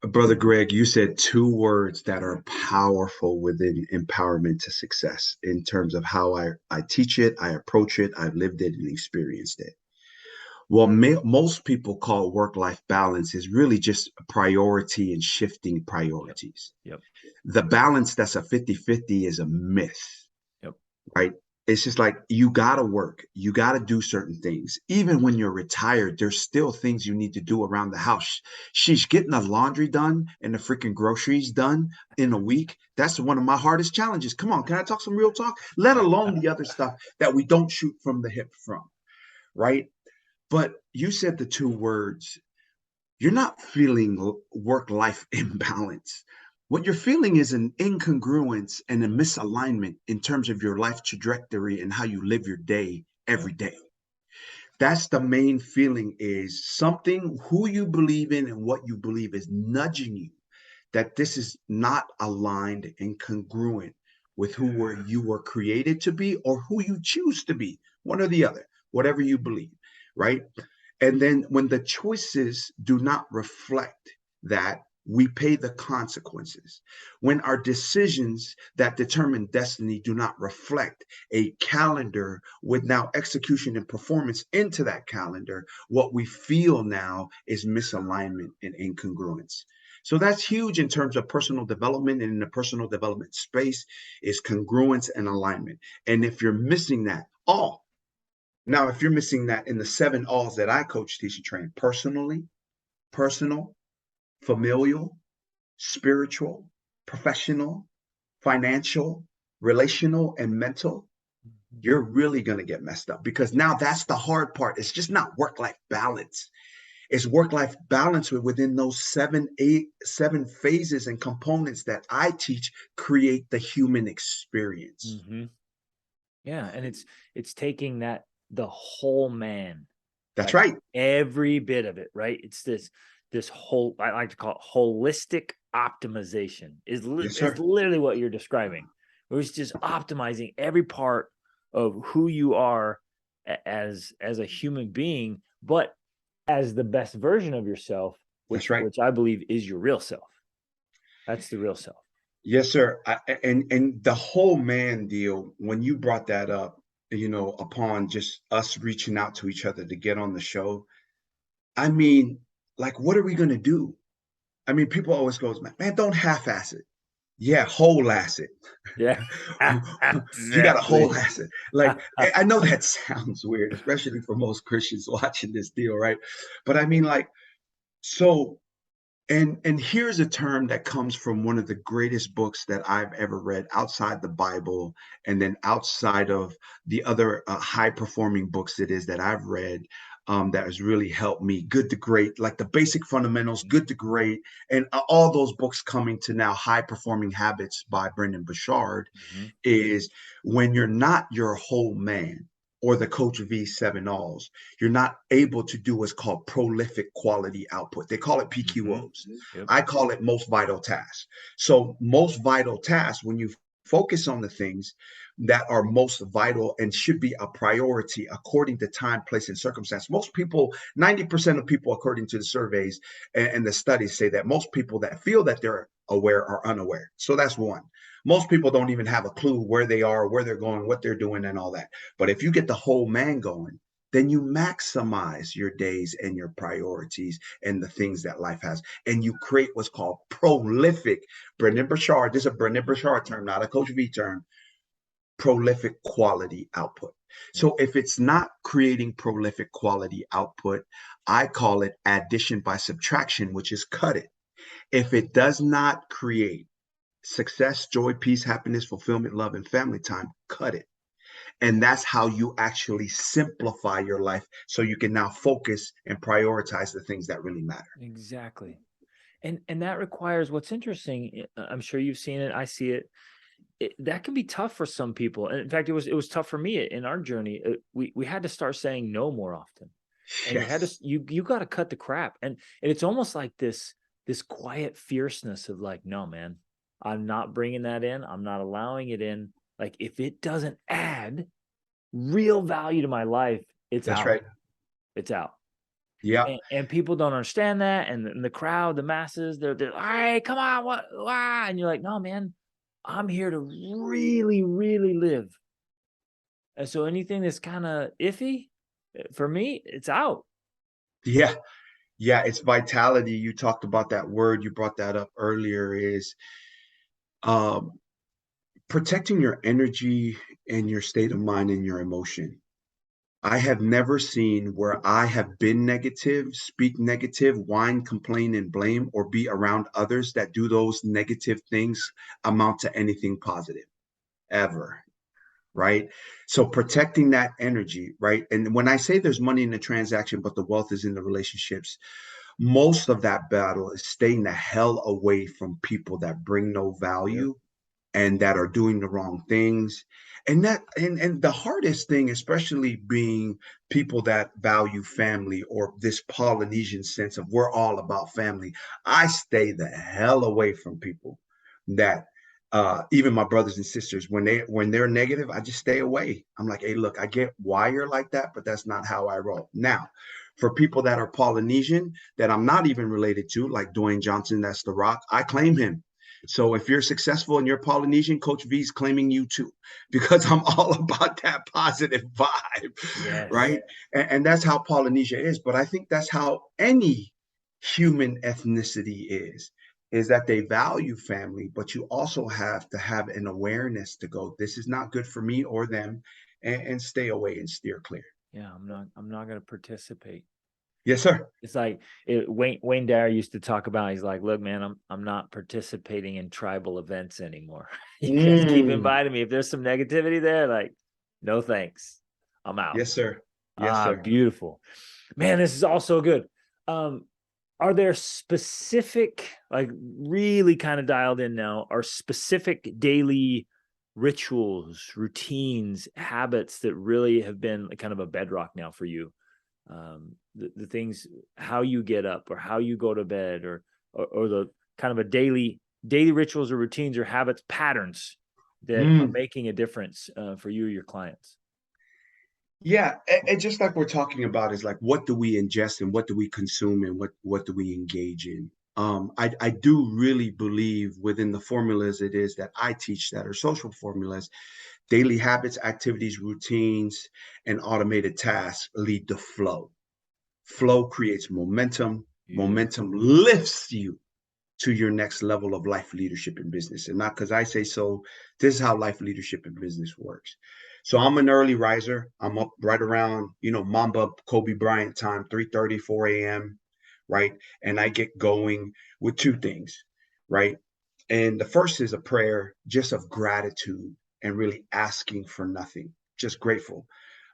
[SPEAKER 2] Brother Greg, you said 2 words that are powerful within empowerment to success in terms of how I teach it, I approach it, I've lived it and experienced it. Well, most people call work-life balance is really just priority and shifting priorities.
[SPEAKER 1] Yep.
[SPEAKER 2] The balance that's a 50-50 is a myth.
[SPEAKER 1] Yep.
[SPEAKER 2] Right? it's just like you gotta work, you gotta do certain things. Even when you're retired, there's still things you need to do around the house. She's getting the laundry done and the freaking groceries done in a week. That's one of my hardest challenges. Come on, can I talk some real talk? Let alone the other stuff that we don't shoot from the hip from, right? But you said the two words, you're not feeling work life imbalance. What you're feeling is an incongruence and a misalignment in terms of your life trajectory and how you live your day
[SPEAKER 1] Yeah.
[SPEAKER 2] every day. That's the main feeling, is something who you believe in and what you believe is nudging you that this is not aligned and congruent with you were created to be or who you choose to be, one or the other, whatever you believe, right? And then when the choices do not reflect that, we pay the consequences. When our decisions that determine destiny do not reflect a calendar with now execution and performance into that calendar, what we feel now is misalignment and incongruence. So that's huge in terms of personal development, and in the personal development space is congruence and alignment. And if you're missing that, now, if you're missing that in the 7 alls that I coach, teach, and train: personally, personal, familial, spiritual, professional, financial, relational, and mental, you're really going to get messed up, because now that's the hard part. It's just not work-life balance. It's work-life balance within those 7 phases and components that I teach create the human experience.
[SPEAKER 1] Mm-hmm. Yeah, and it's taking the whole man,
[SPEAKER 2] That's
[SPEAKER 1] like
[SPEAKER 2] right.
[SPEAKER 1] every bit of it, right? It's this whole, I like to call it holistic optimization, is
[SPEAKER 2] Yes,
[SPEAKER 1] is
[SPEAKER 2] sir.
[SPEAKER 1] literally what you're describing. Where it's just optimizing every part of who you are as a human being, but as the best version of yourself,
[SPEAKER 2] That's right.
[SPEAKER 1] which I believe is your real self. That's the real self.
[SPEAKER 2] Yes, sir. And the whole man deal, when you brought that up, upon just us reaching out to each other to get on the show, I mean, like, what are we going to do? I mean, people always goes, man, don't half-ass it. Yeah, whole ass it.
[SPEAKER 1] Yeah.
[SPEAKER 2] You got a
[SPEAKER 1] Exactly.
[SPEAKER 2] whole ass it. Like, I know that sounds weird, especially for most Christians watching this deal, right? But I mean, like, so. And here's a term that comes from one of the greatest books that I've ever read outside the Bible, and then outside of the other high performing books it is that I've read, that has really helped me. Good to Great, like the basic fundamentals, Good to Great, and all those books coming to now High Performing Habits by Brendan Burchard,
[SPEAKER 1] Mhm.
[SPEAKER 2] is when you're not your whole man, or the Coach V 7 alls, you're not able to do what's called prolific quality output. They call it
[SPEAKER 1] Mhm.
[SPEAKER 2] PQOs.
[SPEAKER 1] Yep.
[SPEAKER 2] I call it most vital tasks. So, most vital tasks, when you focus on the things that are most vital and should be a priority according to time, place, and circumstance. Most people, 90% of people, according to the surveys and the studies, say that most people that feel that they're aware are unaware. So that's one. Most people don't even have a clue where they are, where they're going, what they're doing, and all that. But if you get the whole man going, then you maximize your days and your priorities and the things that life has. And you create what's called prolific. Brendan Burchard, this is a Brendan Burchard term, not a Coach V term. Prolific quality output.
[SPEAKER 1] Yep.
[SPEAKER 2] So if it's not creating prolific quality output, I call it addition by subtraction, which is cut it. If it does not create success, joy, peace, happiness, fulfillment, love, and family time, cut it. And that's how you actually simplify your life, so you can now focus and prioritize the things that really matter.
[SPEAKER 1] Exactly. And that requires, what's interesting, I'm sure you've seen it, I see it, that can be tough for some people. And in fact, it was tough for me in our journey. We had to start saying no more often. And you had to
[SPEAKER 2] Yes,
[SPEAKER 1] you got to cut the crap. And it's almost like this quiet fierceness of like, no, man, I'm not bringing that in. I'm not allowing it in. Like, if it doesn't add real value to my life, it's
[SPEAKER 2] that's
[SPEAKER 1] out.
[SPEAKER 2] right.
[SPEAKER 1] It's out.
[SPEAKER 2] Yeah.
[SPEAKER 1] And people don't understand that. And the crowd, the masses, they're all right, come on, what, why? And you're like, no, man, I'm here to really, really live. And so anything that's kind of iffy, for me, it's out.
[SPEAKER 2] Yeah. Yeah. It's vitality. You talked about that word, you brought that up earlier, is um, protecting your energy and your state of mind and your emotion. I have never seen where I have been negative, speak negative, whine, complain, and blame, or be around others that do those negative things amount to anything positive ever. Right. So protecting that energy, right? And when I say there's money in the transaction, but the wealth is in the relationships, most of that battle is staying the hell away from people that bring no
[SPEAKER 1] Yep.
[SPEAKER 2] value and that are doing the wrong things. And the hardest thing, especially being people that value family or this Polynesian sense of we're all about family, I stay the hell away from people that even my brothers and sisters, when they're negative, I just stay away. I'm like, hey, look, I get why you're like that, but that's not how I roll. Now, for people that are Polynesian that I'm not even related to, like Dwayne Johnson, that's The Rock, I claim him. So if you're successful and you're Polynesian, Coach V's claiming you too, because I'm all about that positive vibe,
[SPEAKER 1] Yes.
[SPEAKER 2] right? And that's how Polynesia is. But I think that's how any human ethnicity is that they value family, but you also have to have an awareness to go, this is not good for me or them, and stay away and steer clear.
[SPEAKER 1] Yeah, I'm not going to participate.
[SPEAKER 2] Yes, sir.
[SPEAKER 1] It's like Wayne Dyer used to talk about. He's like, "Look, man, I'm not participating in tribal events anymore. You guys keep
[SPEAKER 2] Mm.
[SPEAKER 1] inviting me. If there's some negativity there, like, no thanks. I'm out."
[SPEAKER 2] Yes, sir. Yes, sir.
[SPEAKER 1] Beautiful, man. This is all so good. Um, are there specific, like, really kind of dialed in now? Are specific daily rituals, routines, habits that really have been kind of a bedrock now for you? The things, how you get up or how you go to bed, or the kind of a daily rituals or routines or habits, patterns that are
[SPEAKER 2] Mm.
[SPEAKER 1] making a difference for you or your clients.
[SPEAKER 2] Yeah, and just like we're talking about is like what do we ingest and what do we consume and what do we engage in? I do really believe within the formulas it is that I teach that are social formulas, daily habits, activities, routines, and automated tasks lead to flow. Flow creates momentum. Momentum
[SPEAKER 1] Beautiful.
[SPEAKER 2] lifts you to your next level of life leadership in business. And not because I say so, this is how life leadership in business works. So I'm an early riser. I'm up right around, Mamba Kobe Bryant time, 3:30, 4 a.m., right? And I get going with two things, right? And the first is a prayer just of gratitude and really asking for nothing, just grateful.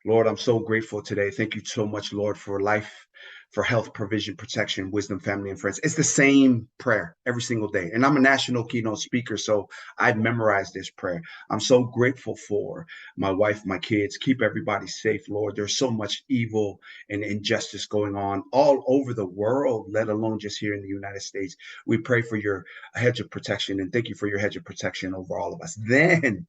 [SPEAKER 2] Lord, I'm so grateful today. Thank you so much, Lord, for life, for health, provision, protection, wisdom, family, and friends. It's the same prayer every single day. And I'm a national keynote speaker, so I've memorized this prayer. I'm so grateful for my wife, my kids. Keep everybody safe, Lord. There's so much evil and injustice going on all over the world, let alone just here in the United States. We pray for your hedge of protection and thank you for your hedge of protection over all of us. Then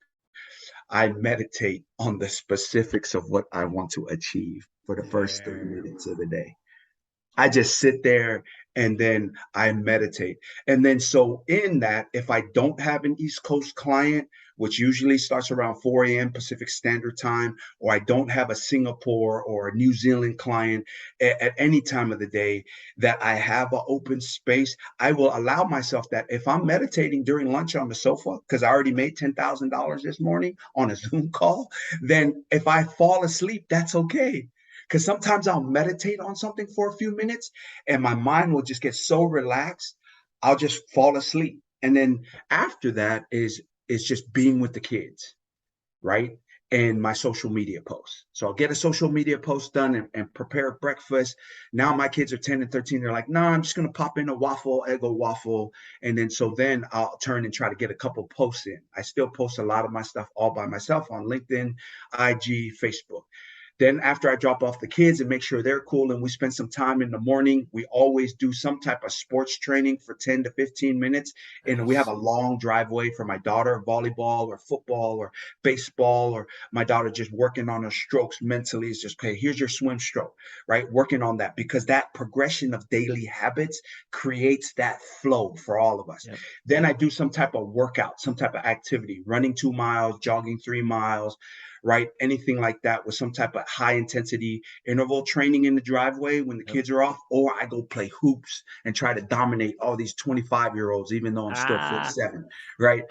[SPEAKER 2] I meditate on the specifics of what I want to achieve for the first 3 minutes of the day. I just sit there and then I meditate. And then, so in that, if I don't have an East Coast client, which usually starts around 4 a.m. Pacific Standard Time, or I don't have a Singapore or a New Zealand client at any time of the day that I have an open space, I will allow myself that if I'm meditating during lunch on the sofa, because I already made $10,000 this morning on a Zoom call, then if I fall asleep, that's okay, because sometimes I'll meditate on something for a few minutes and my mind will just get so relaxed, I'll just fall asleep. And then after that is just being with the kids, right? And my social media posts. So I'll get a social media post done and prepare breakfast. Now my kids are 10 and 13. They're like, nah, I'm just going to pop in a waffle, Eggo waffle. And then so then I'll turn and try to get a couple posts in. I still post a lot of my stuff all by myself on LinkedIn, IG, Facebook. Then after I drop off the kids and make sure they're cool and we spend some time in the morning, we always do some type of sports training for 10 to 15 minutes. And we have
[SPEAKER 1] Nice.
[SPEAKER 2] a long driveway for my daughter, volleyball or football or baseball, or my daughter just working on her strokes mentally. Is just, okay, here's your swim stroke, right? Working on that because that progression of daily habits creates that flow for all of us.
[SPEAKER 1] Yep.
[SPEAKER 2] Then I do some type of workout, some type of activity, running 2 miles, jogging 3 miles, right? Anything like that with some type of high intensity interval training in the driveway when the
[SPEAKER 1] Yep.
[SPEAKER 2] kids are off, or I go play hoops and try to dominate all these 25-year-olds, even though I'm still 47, right?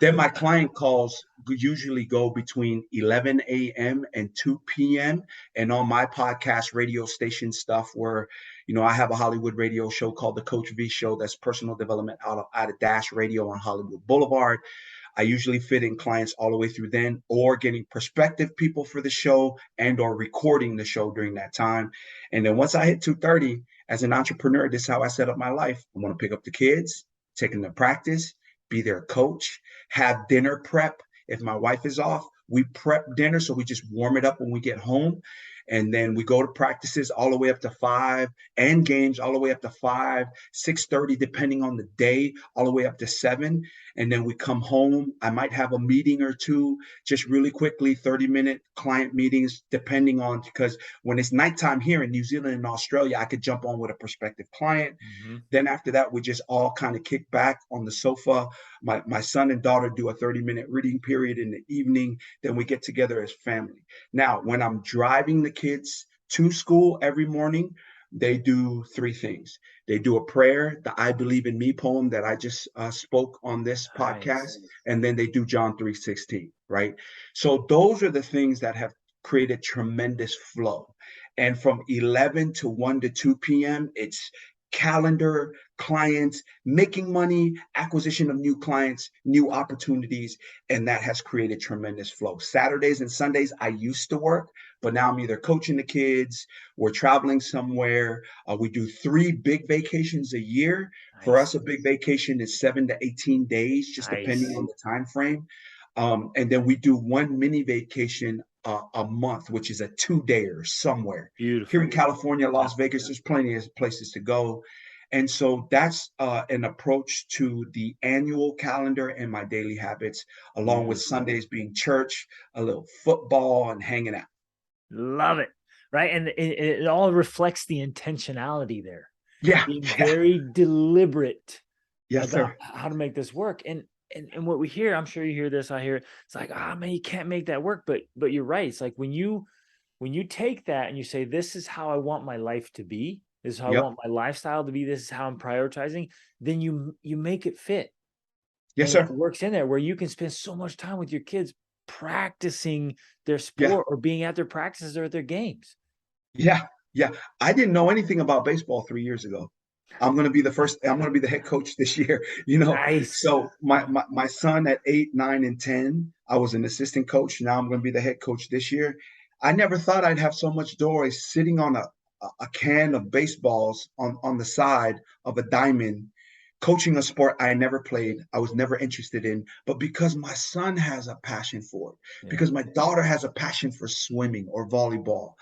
[SPEAKER 2] Then my client calls usually go between 11 a.m. and 2 p.m. And on my podcast radio station stuff where, I have a Hollywood radio show called The Coach V Show that's personal development out of Dash Radio on Hollywood Boulevard. I usually fit in clients all the way through then, or getting prospective people for the show and or recording the show during that time. And then once I hit 2:30, as an entrepreneur, this is how I set up my life. I want to pick up the kids, take them to practice, be their coach, have dinner prep. If my wife is off, we prep dinner. So we just warm it up when we get home. And then we go to practices all the way up to 5, and games all the way up to 5, 6:30, depending on the day, all the way up to 7. And then we come home. I might have a meeting or two, just really quickly, 30-minute client meetings, depending on, because when it's nighttime here in New Zealand and Australia, I could jump on with a prospective client.
[SPEAKER 1] Mm-hmm.
[SPEAKER 2] Then after that, we just all kind of kick back on the sofa. My son and daughter do a 30-minute reading period in the evening. Then we get together as family. Now, when I'm driving the kids to school every morning, they do 3 things. They do a prayer, the I Believe in Me poem that I just spoke on this podcast, and then they do John 3:16, right? So those are the things that have created tremendous flow. And from 11 to 1 to 2 p.m., it's calendar, clients, making money, acquisition of new clients, new opportunities, and that has created tremendous flow. Saturdays and Sundays, I used to work, but now I'm either coaching the kids, we're traveling somewhere. We do 3 big vacations a year.
[SPEAKER 1] Nice.
[SPEAKER 2] For us, a big vacation is 7 to 18 days, just depending on the time frame. And then we do 1 mini vacation a month, which is a 2-dayer somewhere.
[SPEAKER 1] Beautiful.
[SPEAKER 2] Here in California, Las Vegas, there's plenty of places to go. And so that's an approach to the annual calendar and my daily habits, along with Sundays being church, a little football, and hanging out.
[SPEAKER 1] Love it. Right. And it all reflects the intentionality there.
[SPEAKER 2] Yeah.
[SPEAKER 1] Being very deliberate
[SPEAKER 2] Yes,
[SPEAKER 1] about
[SPEAKER 2] sir.
[SPEAKER 1] how to make this work. And what we hear, I'm sure you hear this, I hear it, it's like, man, you can't make that work. But you're right. It's like when you take that and you say, this is how I want my life to be, this is how I want my lifestyle to be, this is how I'm prioritizing, then you make it fit.
[SPEAKER 2] Yes,
[SPEAKER 1] and
[SPEAKER 2] sir.
[SPEAKER 1] It works in there where you can spend so much time with your kids practicing their sport or being at their practices or at their games.
[SPEAKER 2] Yeah. I didn't know anything about baseball 3 years ago. I'm going to be the head coach this year,
[SPEAKER 1] Nice.
[SPEAKER 2] So my son at 8, 9, and 10, I was an assistant coach. Now I'm going to be the head coach this year. I never thought I'd have so much joy sitting on a can of baseballs on the side of a diamond, coaching a sport I never played, I was never interested in, but because my son has a passion for it, because my daughter has a passion for swimming or volleyball,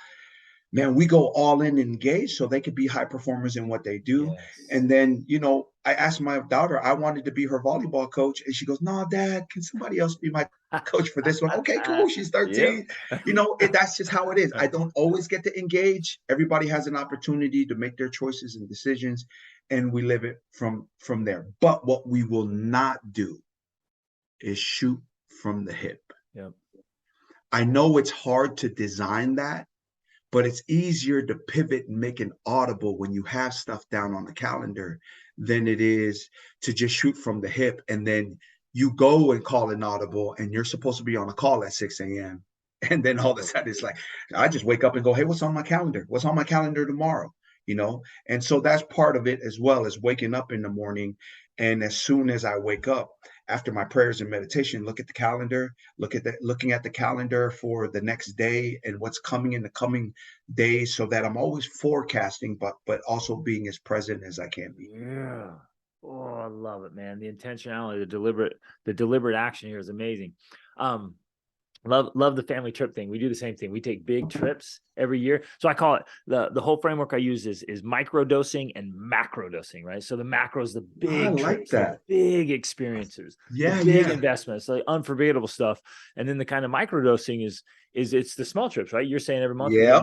[SPEAKER 2] man, we go all in and engage so they could be high performers in what they do.
[SPEAKER 1] Yes.
[SPEAKER 2] And then, I asked my daughter, I wanted to be her volleyball coach. And she goes, no, Dad, can somebody else be my coach for this one? Okay, cool. She's 13. That's just how it is. I don't always get to engage. Everybody has an opportunity to make their choices and decisions, and we live it from there. But what we will not do is shoot from the hip.
[SPEAKER 1] Yep.
[SPEAKER 2] I know it's hard to design that, but it's easier to pivot and make an audible when you have stuff down on the calendar than it is to just shoot from the hip. And then you go and call an audible and you're supposed to be on a call at 6 a.m. And then all of a sudden it's like, I just wake up and go, hey, what's on my calendar? What's on my calendar tomorrow? And so that's part of it as well, as waking up in the morning. And as soon as I wake up, after my prayers and meditation, look at the calendar, looking at the calendar for the next day and what's coming in the coming days, so that I'm always forecasting, but also being as present as I can be.
[SPEAKER 1] Yeah. Oh, I love it, man. The intentionality, the deliberate action here is amazing. Love the family trip thing. We do the same thing. We take big trips every year. So I call it the whole framework I use is micro dosing and macro dosing, right? So the macro is the big trips, the big experiences, the big investments, like unforgettable stuff. And then the kind of micro dosing is it's the small trips, right? You're saying every month.
[SPEAKER 2] Yeah.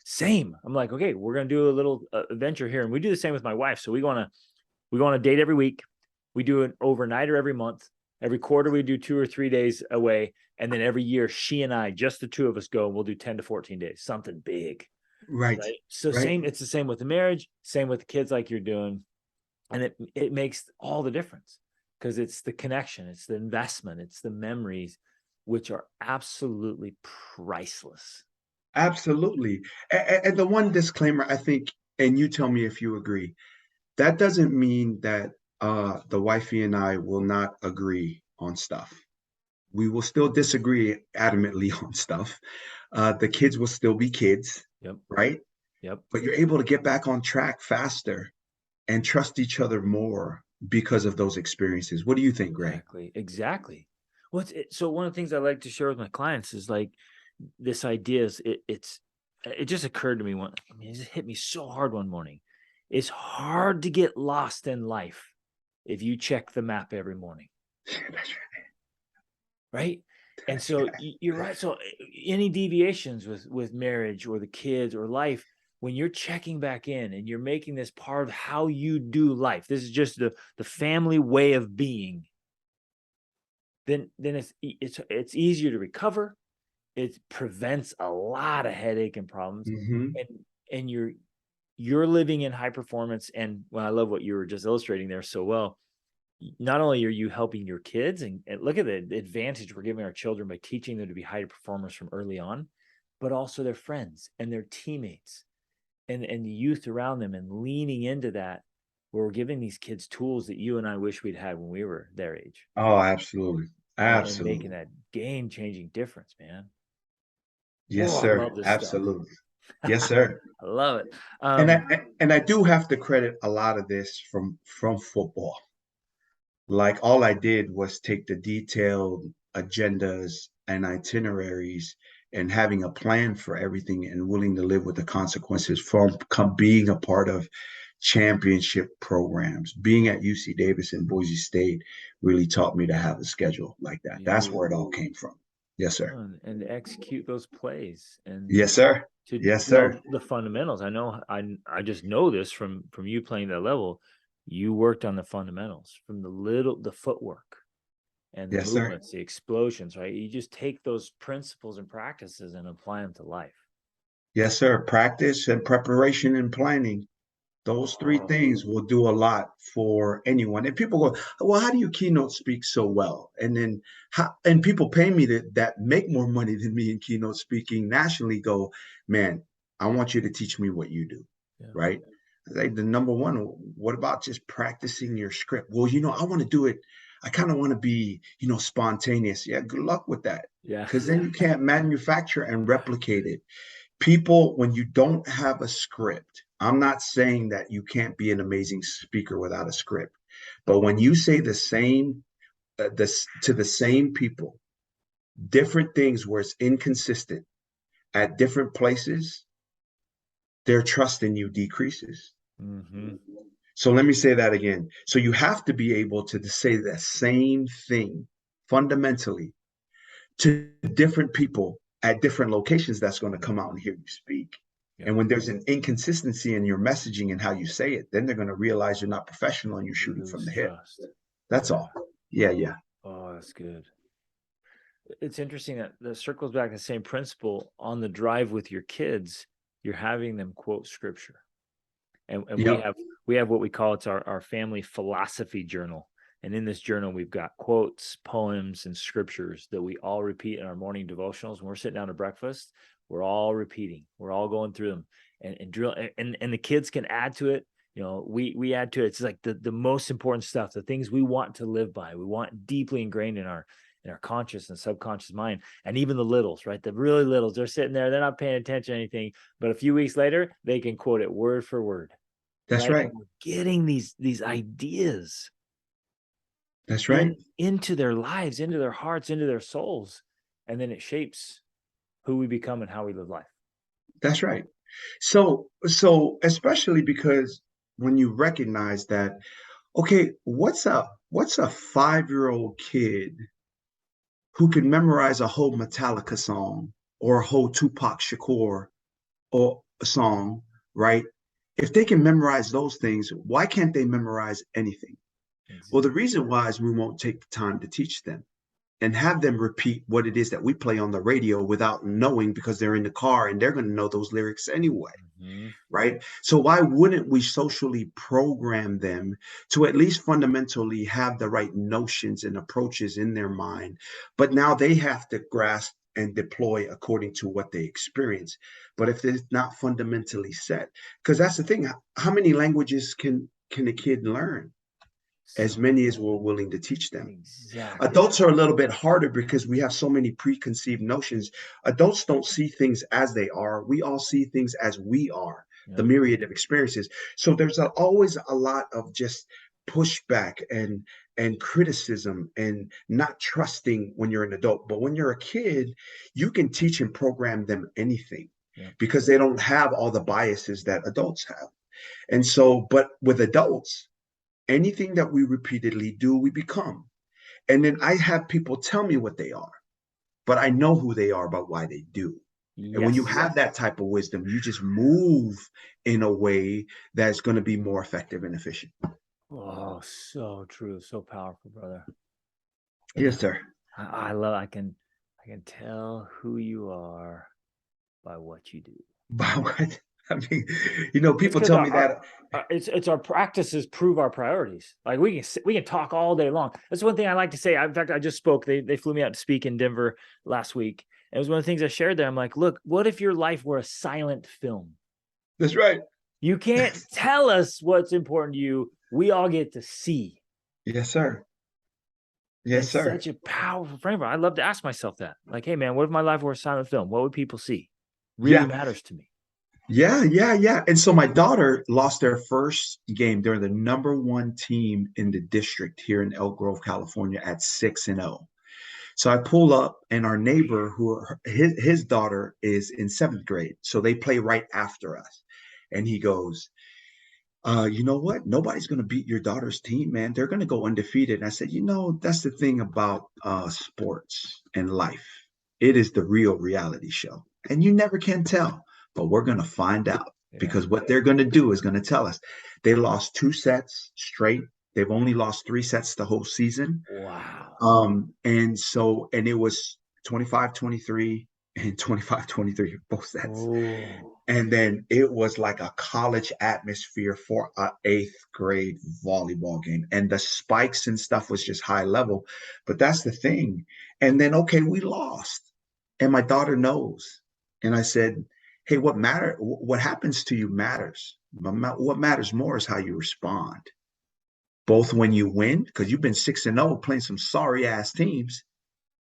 [SPEAKER 1] Same. I'm like, okay, we're going to do a little adventure here. And we do the same with my wife. So we go on a date every week. We do an overnighter every month. Every quarter we do 2 or 3 days away, and then every year she and I, just the two of us, go and we'll do 10 to 14 days, something big,
[SPEAKER 2] Right.
[SPEAKER 1] right? So
[SPEAKER 2] Right.
[SPEAKER 1] it's the same with the marriage, same with the kids, like you're doing, and it makes all the difference, because it's the connection, it's the investment, it's the memories, which are absolutely priceless.
[SPEAKER 2] Absolutely. And the one disclaimer, I think, and you tell me if you agree, that doesn't mean that the wifey and I will not agree on stuff. We will still disagree adamantly on stuff. The kids will still be kids,
[SPEAKER 1] Yep.
[SPEAKER 2] right?
[SPEAKER 1] Yep.
[SPEAKER 2] But you're able to get back on track faster and trust each other more because of those experiences. What do you think, Gray?
[SPEAKER 1] Exactly. Well, so one of the things I like to share with my clients is like this idea is it just occurred to me it just hit me so hard one morning. It's hard to get lost in life if you check the map every morning,
[SPEAKER 2] That's
[SPEAKER 1] right? And
[SPEAKER 2] right.
[SPEAKER 1] so you're right. So any deviations with marriage or the kids or life, when you're checking back in and you're making this part of how you do life, this is just the family way of being, then it's easier to recover. It prevents a lot of headache and problems,
[SPEAKER 2] Mm-hmm.
[SPEAKER 1] and you're living in high performance. And well, I love what you were just illustrating there so well. Not only are you helping your kids, and look at the advantage we're giving our children by teaching them to be high performers from early on, but also their friends and their teammates and the youth around them, and leaning into that, where we're giving these kids tools that you and I wish we'd had when we were their age,
[SPEAKER 2] Oh, absolutely.
[SPEAKER 1] and making
[SPEAKER 2] Absolutely.
[SPEAKER 1] that game-changing difference, man.
[SPEAKER 2] Yes,
[SPEAKER 1] Whoa, I
[SPEAKER 2] sir.
[SPEAKER 1] love this stuff.
[SPEAKER 2] Absolutely. Yes, sir.
[SPEAKER 1] I love it.
[SPEAKER 2] And I do have to credit a lot of this from football. Like all I did was take the detailed agendas and itineraries and having a plan for everything and willing to live with the consequences from being a part of championship programs. Being at UC Davis and Boise State really taught me to have a schedule like that. That's where it all
[SPEAKER 1] Beautiful.
[SPEAKER 2] came from. Yes, sir.
[SPEAKER 1] And to execute those plays, and
[SPEAKER 2] Yes, sir.
[SPEAKER 1] to
[SPEAKER 2] Yes, sir.
[SPEAKER 1] know the fundamentals. I know I just know this from you playing that level. You worked on the fundamentals, from the footwork and the
[SPEAKER 2] Yes, sir.
[SPEAKER 1] movements, the explosions, right? You just take those principles and practices and apply them to life.
[SPEAKER 2] Yes, sir. Practice and preparation and planning. Those three
[SPEAKER 1] Oh,
[SPEAKER 2] things will do a lot for anyone. And people go, well, how do you keynote speak so well? And then and people pay me that make more money than me in keynote speaking nationally go, man, I want you to teach me what you do.
[SPEAKER 1] yeah.
[SPEAKER 2] Right. Like the number one, what about just practicing your script? Well, I want to do it. I kind of want to be, spontaneous. Yeah, good luck with that.
[SPEAKER 1] Yeah.
[SPEAKER 2] Because then you can't manufacture and replicate it. People, when you don't have a script, I'm not saying that you can't be an amazing speaker without a script, but when you say the same this to the same people, different things where it's inconsistent at different places, their trust in you decreases.
[SPEAKER 1] Mm-hmm.
[SPEAKER 2] So let me say that again. So you have to be able to say the same thing fundamentally to different people at different locations that's going to come out and hear you speak.
[SPEAKER 1] Yep.
[SPEAKER 2] And when there's an inconsistency in your messaging and how you say it, then they're going to realize you're not professional and you're
[SPEAKER 1] You
[SPEAKER 2] shooting from
[SPEAKER 1] lose
[SPEAKER 2] the hip.
[SPEAKER 1] trust.
[SPEAKER 2] That's
[SPEAKER 1] Yeah.
[SPEAKER 2] all. Yeah, yeah.
[SPEAKER 1] Oh, that's good. It's interesting that circles back the same principle. On the drive with your kids, you're having them quote scripture. And we
[SPEAKER 2] Yep.
[SPEAKER 1] have what we call, it's our family philosophy journal. And in this journal, we've got quotes, poems, and scriptures that we all repeat in our morning devotionals. When we're sitting down to breakfast, we're all repeating. We're all going through them and drill. And the kids can add to it. We add to it. It's like the most important stuff, the things we want to live by. We want deeply ingrained in our conscious and subconscious mind. And even the littles, right? The really littles, they're sitting there, they're not paying attention to anything. But a few weeks later, they can quote it word for word.
[SPEAKER 2] That's
[SPEAKER 1] Right.
[SPEAKER 2] right.
[SPEAKER 1] And we're getting these ideas
[SPEAKER 2] That's right.
[SPEAKER 1] into their lives, into their hearts, into their souls. And then it shapes who we become and how we live life.
[SPEAKER 2] That's right. So especially because when you recognize that, okay, what's a 5-year-old kid who can memorize a whole Metallica song or a whole Tupac Shakur or a song, right? If they can memorize those things, why can't they memorize anything? Well, the
[SPEAKER 1] Exactly.
[SPEAKER 2] reason why is we won't take the time to teach them and have them repeat what it is that we play on the radio without knowing, because they're in the car and they're going to know those lyrics anyway.
[SPEAKER 1] Hmm.
[SPEAKER 2] Right? So why wouldn't we socially program them to at least fundamentally have the right notions and approaches in their mind? But now they have to grasp and deploy according to what they experience. But if it's not fundamentally set, because that's the thing, how many languages can a kid learn? As
[SPEAKER 1] So
[SPEAKER 2] many as we're willing to teach them.
[SPEAKER 1] exactly.
[SPEAKER 2] Adults are a little bit harder because we have so many preconceived notions. Adults don't see things as they are. We all see things as we are, the
[SPEAKER 1] Yep.
[SPEAKER 2] myriad of experiences. So there's always a lot of just pushback and criticism and not trusting when you're an adult. But when you're a kid, you can teach and program them anything
[SPEAKER 1] Yep.
[SPEAKER 2] because they don't have all the biases that adults have. And so, but with adults, anything that we repeatedly do, we become. And then I have people tell me what they are, but I know who they are about why they do. And when you
[SPEAKER 1] Yes.
[SPEAKER 2] have that type of wisdom, you just move in a way that's going to be more effective and efficient.
[SPEAKER 1] Oh, so true. So powerful, brother.
[SPEAKER 2] Yes, sir.
[SPEAKER 1] I love I can tell who you are by what you do.
[SPEAKER 2] But what I mean,
[SPEAKER 1] It's
[SPEAKER 2] people
[SPEAKER 1] because
[SPEAKER 2] tell me that.
[SPEAKER 1] it's our practices prove our priorities. Like we can talk all day long. That's one thing I like to say. In fact, I just spoke. They flew me out to speak in Denver last week. And it was one of the things I shared there. I'm like, look, what if your life were a silent film?
[SPEAKER 2] That's right.
[SPEAKER 1] You can't tell us what's important to you. We all get to see.
[SPEAKER 2] Yes, sir. Yes,
[SPEAKER 1] It's
[SPEAKER 2] sir.
[SPEAKER 1] such a powerful framework. I love to ask myself that. Like, hey man, what if my life were a silent film? What would people see? Really
[SPEAKER 2] Yeah.
[SPEAKER 1] matters to me.
[SPEAKER 2] Yeah, yeah, yeah. And so my daughter lost their first game. They're the number one team in the district here in Elk Grove, California at 6-0. So I pull up, and our neighbor, his daughter is in seventh grade, so they play right after us. And he goes, you know what? Nobody's going to beat your daughter's team, man. They're going to go undefeated. And I said, that's the thing about sports and life. It is the real reality show, and you never can tell. But we're going to find out
[SPEAKER 1] Yeah.
[SPEAKER 2] because what they're going to do is going to tell us. They lost 2 sets straight. They've only lost 3 sets the whole season.
[SPEAKER 1] Wow.
[SPEAKER 2] And it was 25-23 and 25-23 both sets.
[SPEAKER 1] Oh.
[SPEAKER 2] And then it was like a college atmosphere for a eighth grade volleyball game. And the spikes and stuff was just high level. But that's the thing. And then, okay, we lost. And my daughter knows. And I said, hey, what happens to you matters. But what matters more is how you respond. Both when you win, because you've been 6-0 playing some sorry ass teams,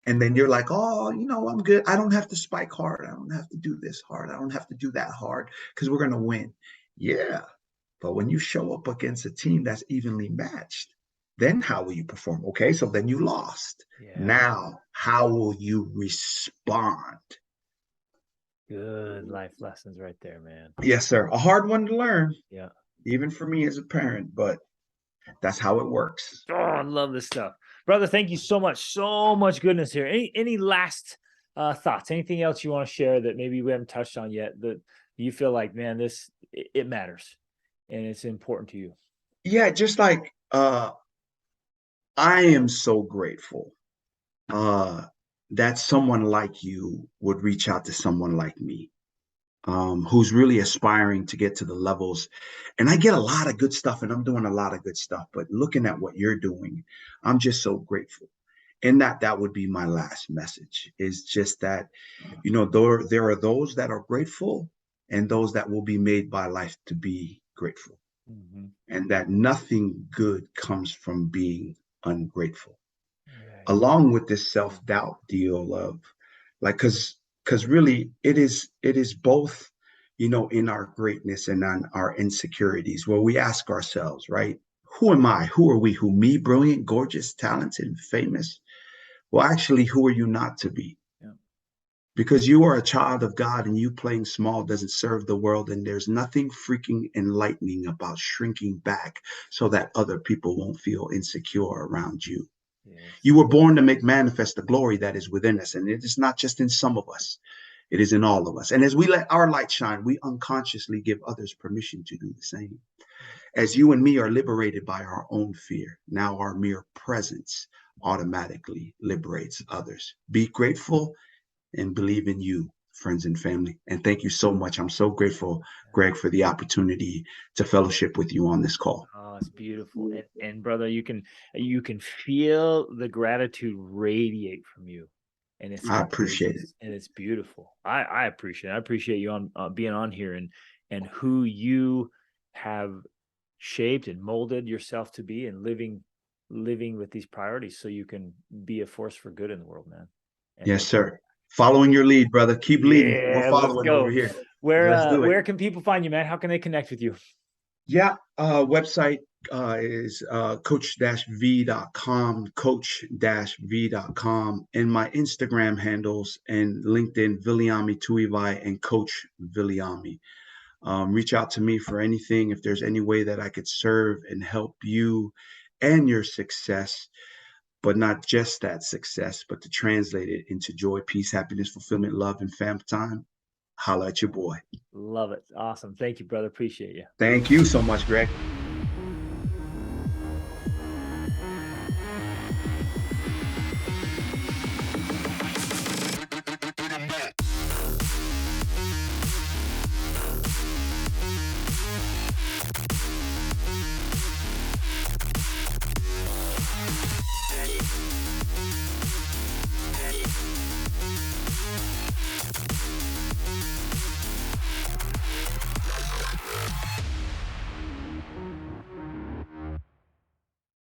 [SPEAKER 2] and then you're like, oh, I'm good. I don't have to spike hard. I don't have to do this hard. I don't have to do that hard because we're going to win. Yeah. But when you show up against a team that's evenly matched, then how will you perform? Okay. So then you lost.
[SPEAKER 1] Yeah.
[SPEAKER 2] Now, how will you respond?
[SPEAKER 1] Good life lessons right there, man.
[SPEAKER 2] Yes, sir. A hard one to learn,
[SPEAKER 1] Yeah.
[SPEAKER 2] even for me as a parent, but that's how it works.
[SPEAKER 1] Oh, I love this stuff. Brother, thank you so much. So much goodness here. Any last thoughts? Anything else you want to share that maybe we haven't touched on yet that you feel like, man, it matters and it's important to you?
[SPEAKER 2] Yeah, just like I am so grateful uh, that someone like you would reach out to someone like me, who's really aspiring to get to the levels. And I get a lot of good stuff, and I'm doing a lot of good stuff. But looking at what you're doing, I'm just so grateful. And that would be my last message, is just that, there are those that are grateful and those that will be made by life to be grateful.
[SPEAKER 1] Mm-hmm.
[SPEAKER 2] And that nothing good comes from being ungrateful,
[SPEAKER 1] Right.
[SPEAKER 2] along with this self-doubt deal of like, because really it is both, in our greatness and on our insecurities, where we ask ourselves, right, who am I, who are we, who, me, brilliant, gorgeous, talented, famous? Well, actually, who are you not to be?
[SPEAKER 1] Yeah.
[SPEAKER 2] Because you are a child of God, and you playing small doesn't serve the world. And there's nothing freaking enlightening about shrinking back so that other people won't feel insecure around you.
[SPEAKER 1] Yes.
[SPEAKER 2] You were born to make manifest the glory that is within us. And it is not just in some of us. It is in all of us. And as we let our light shine, we unconsciously give others permission to do the same. As you and me are liberated by our own fear, now our mere presence automatically liberates others. Be grateful and believe in you, friends and family. And thank you so much. I'm so grateful, Greg, for the opportunity to fellowship with you on this call.
[SPEAKER 1] Oh, it's beautiful. And brother, you can feel the gratitude radiate from you. And it's
[SPEAKER 2] I appreciate it.
[SPEAKER 1] and it's beautiful. I appreciate it. I appreciate you on being on here and who you have shaped and molded yourself to be, and living with these priorities so you can be a force for good in the world, man. And
[SPEAKER 2] Yes, sir. Following your lead, brother. Keep leading. We're
[SPEAKER 1] let's
[SPEAKER 2] following
[SPEAKER 1] go.
[SPEAKER 2] over here.
[SPEAKER 1] Where
[SPEAKER 2] Let's do it.
[SPEAKER 1] where can people find you, man? How can they connect with you?
[SPEAKER 2] Yeah, website is coach-v.com, coach-v.com, and my Instagram handles and LinkedIn, Viliami Tuivai and Coach Viliami. Reach out to me for anything. If there's any way that I could serve and help you and your success, but not just that success, but to translate it into joy, peace, happiness, fulfillment, love, and fam time, holla at your boy.
[SPEAKER 1] Love it. Awesome. Thank you, brother. Appreciate you.
[SPEAKER 2] Thank you so much, Greg.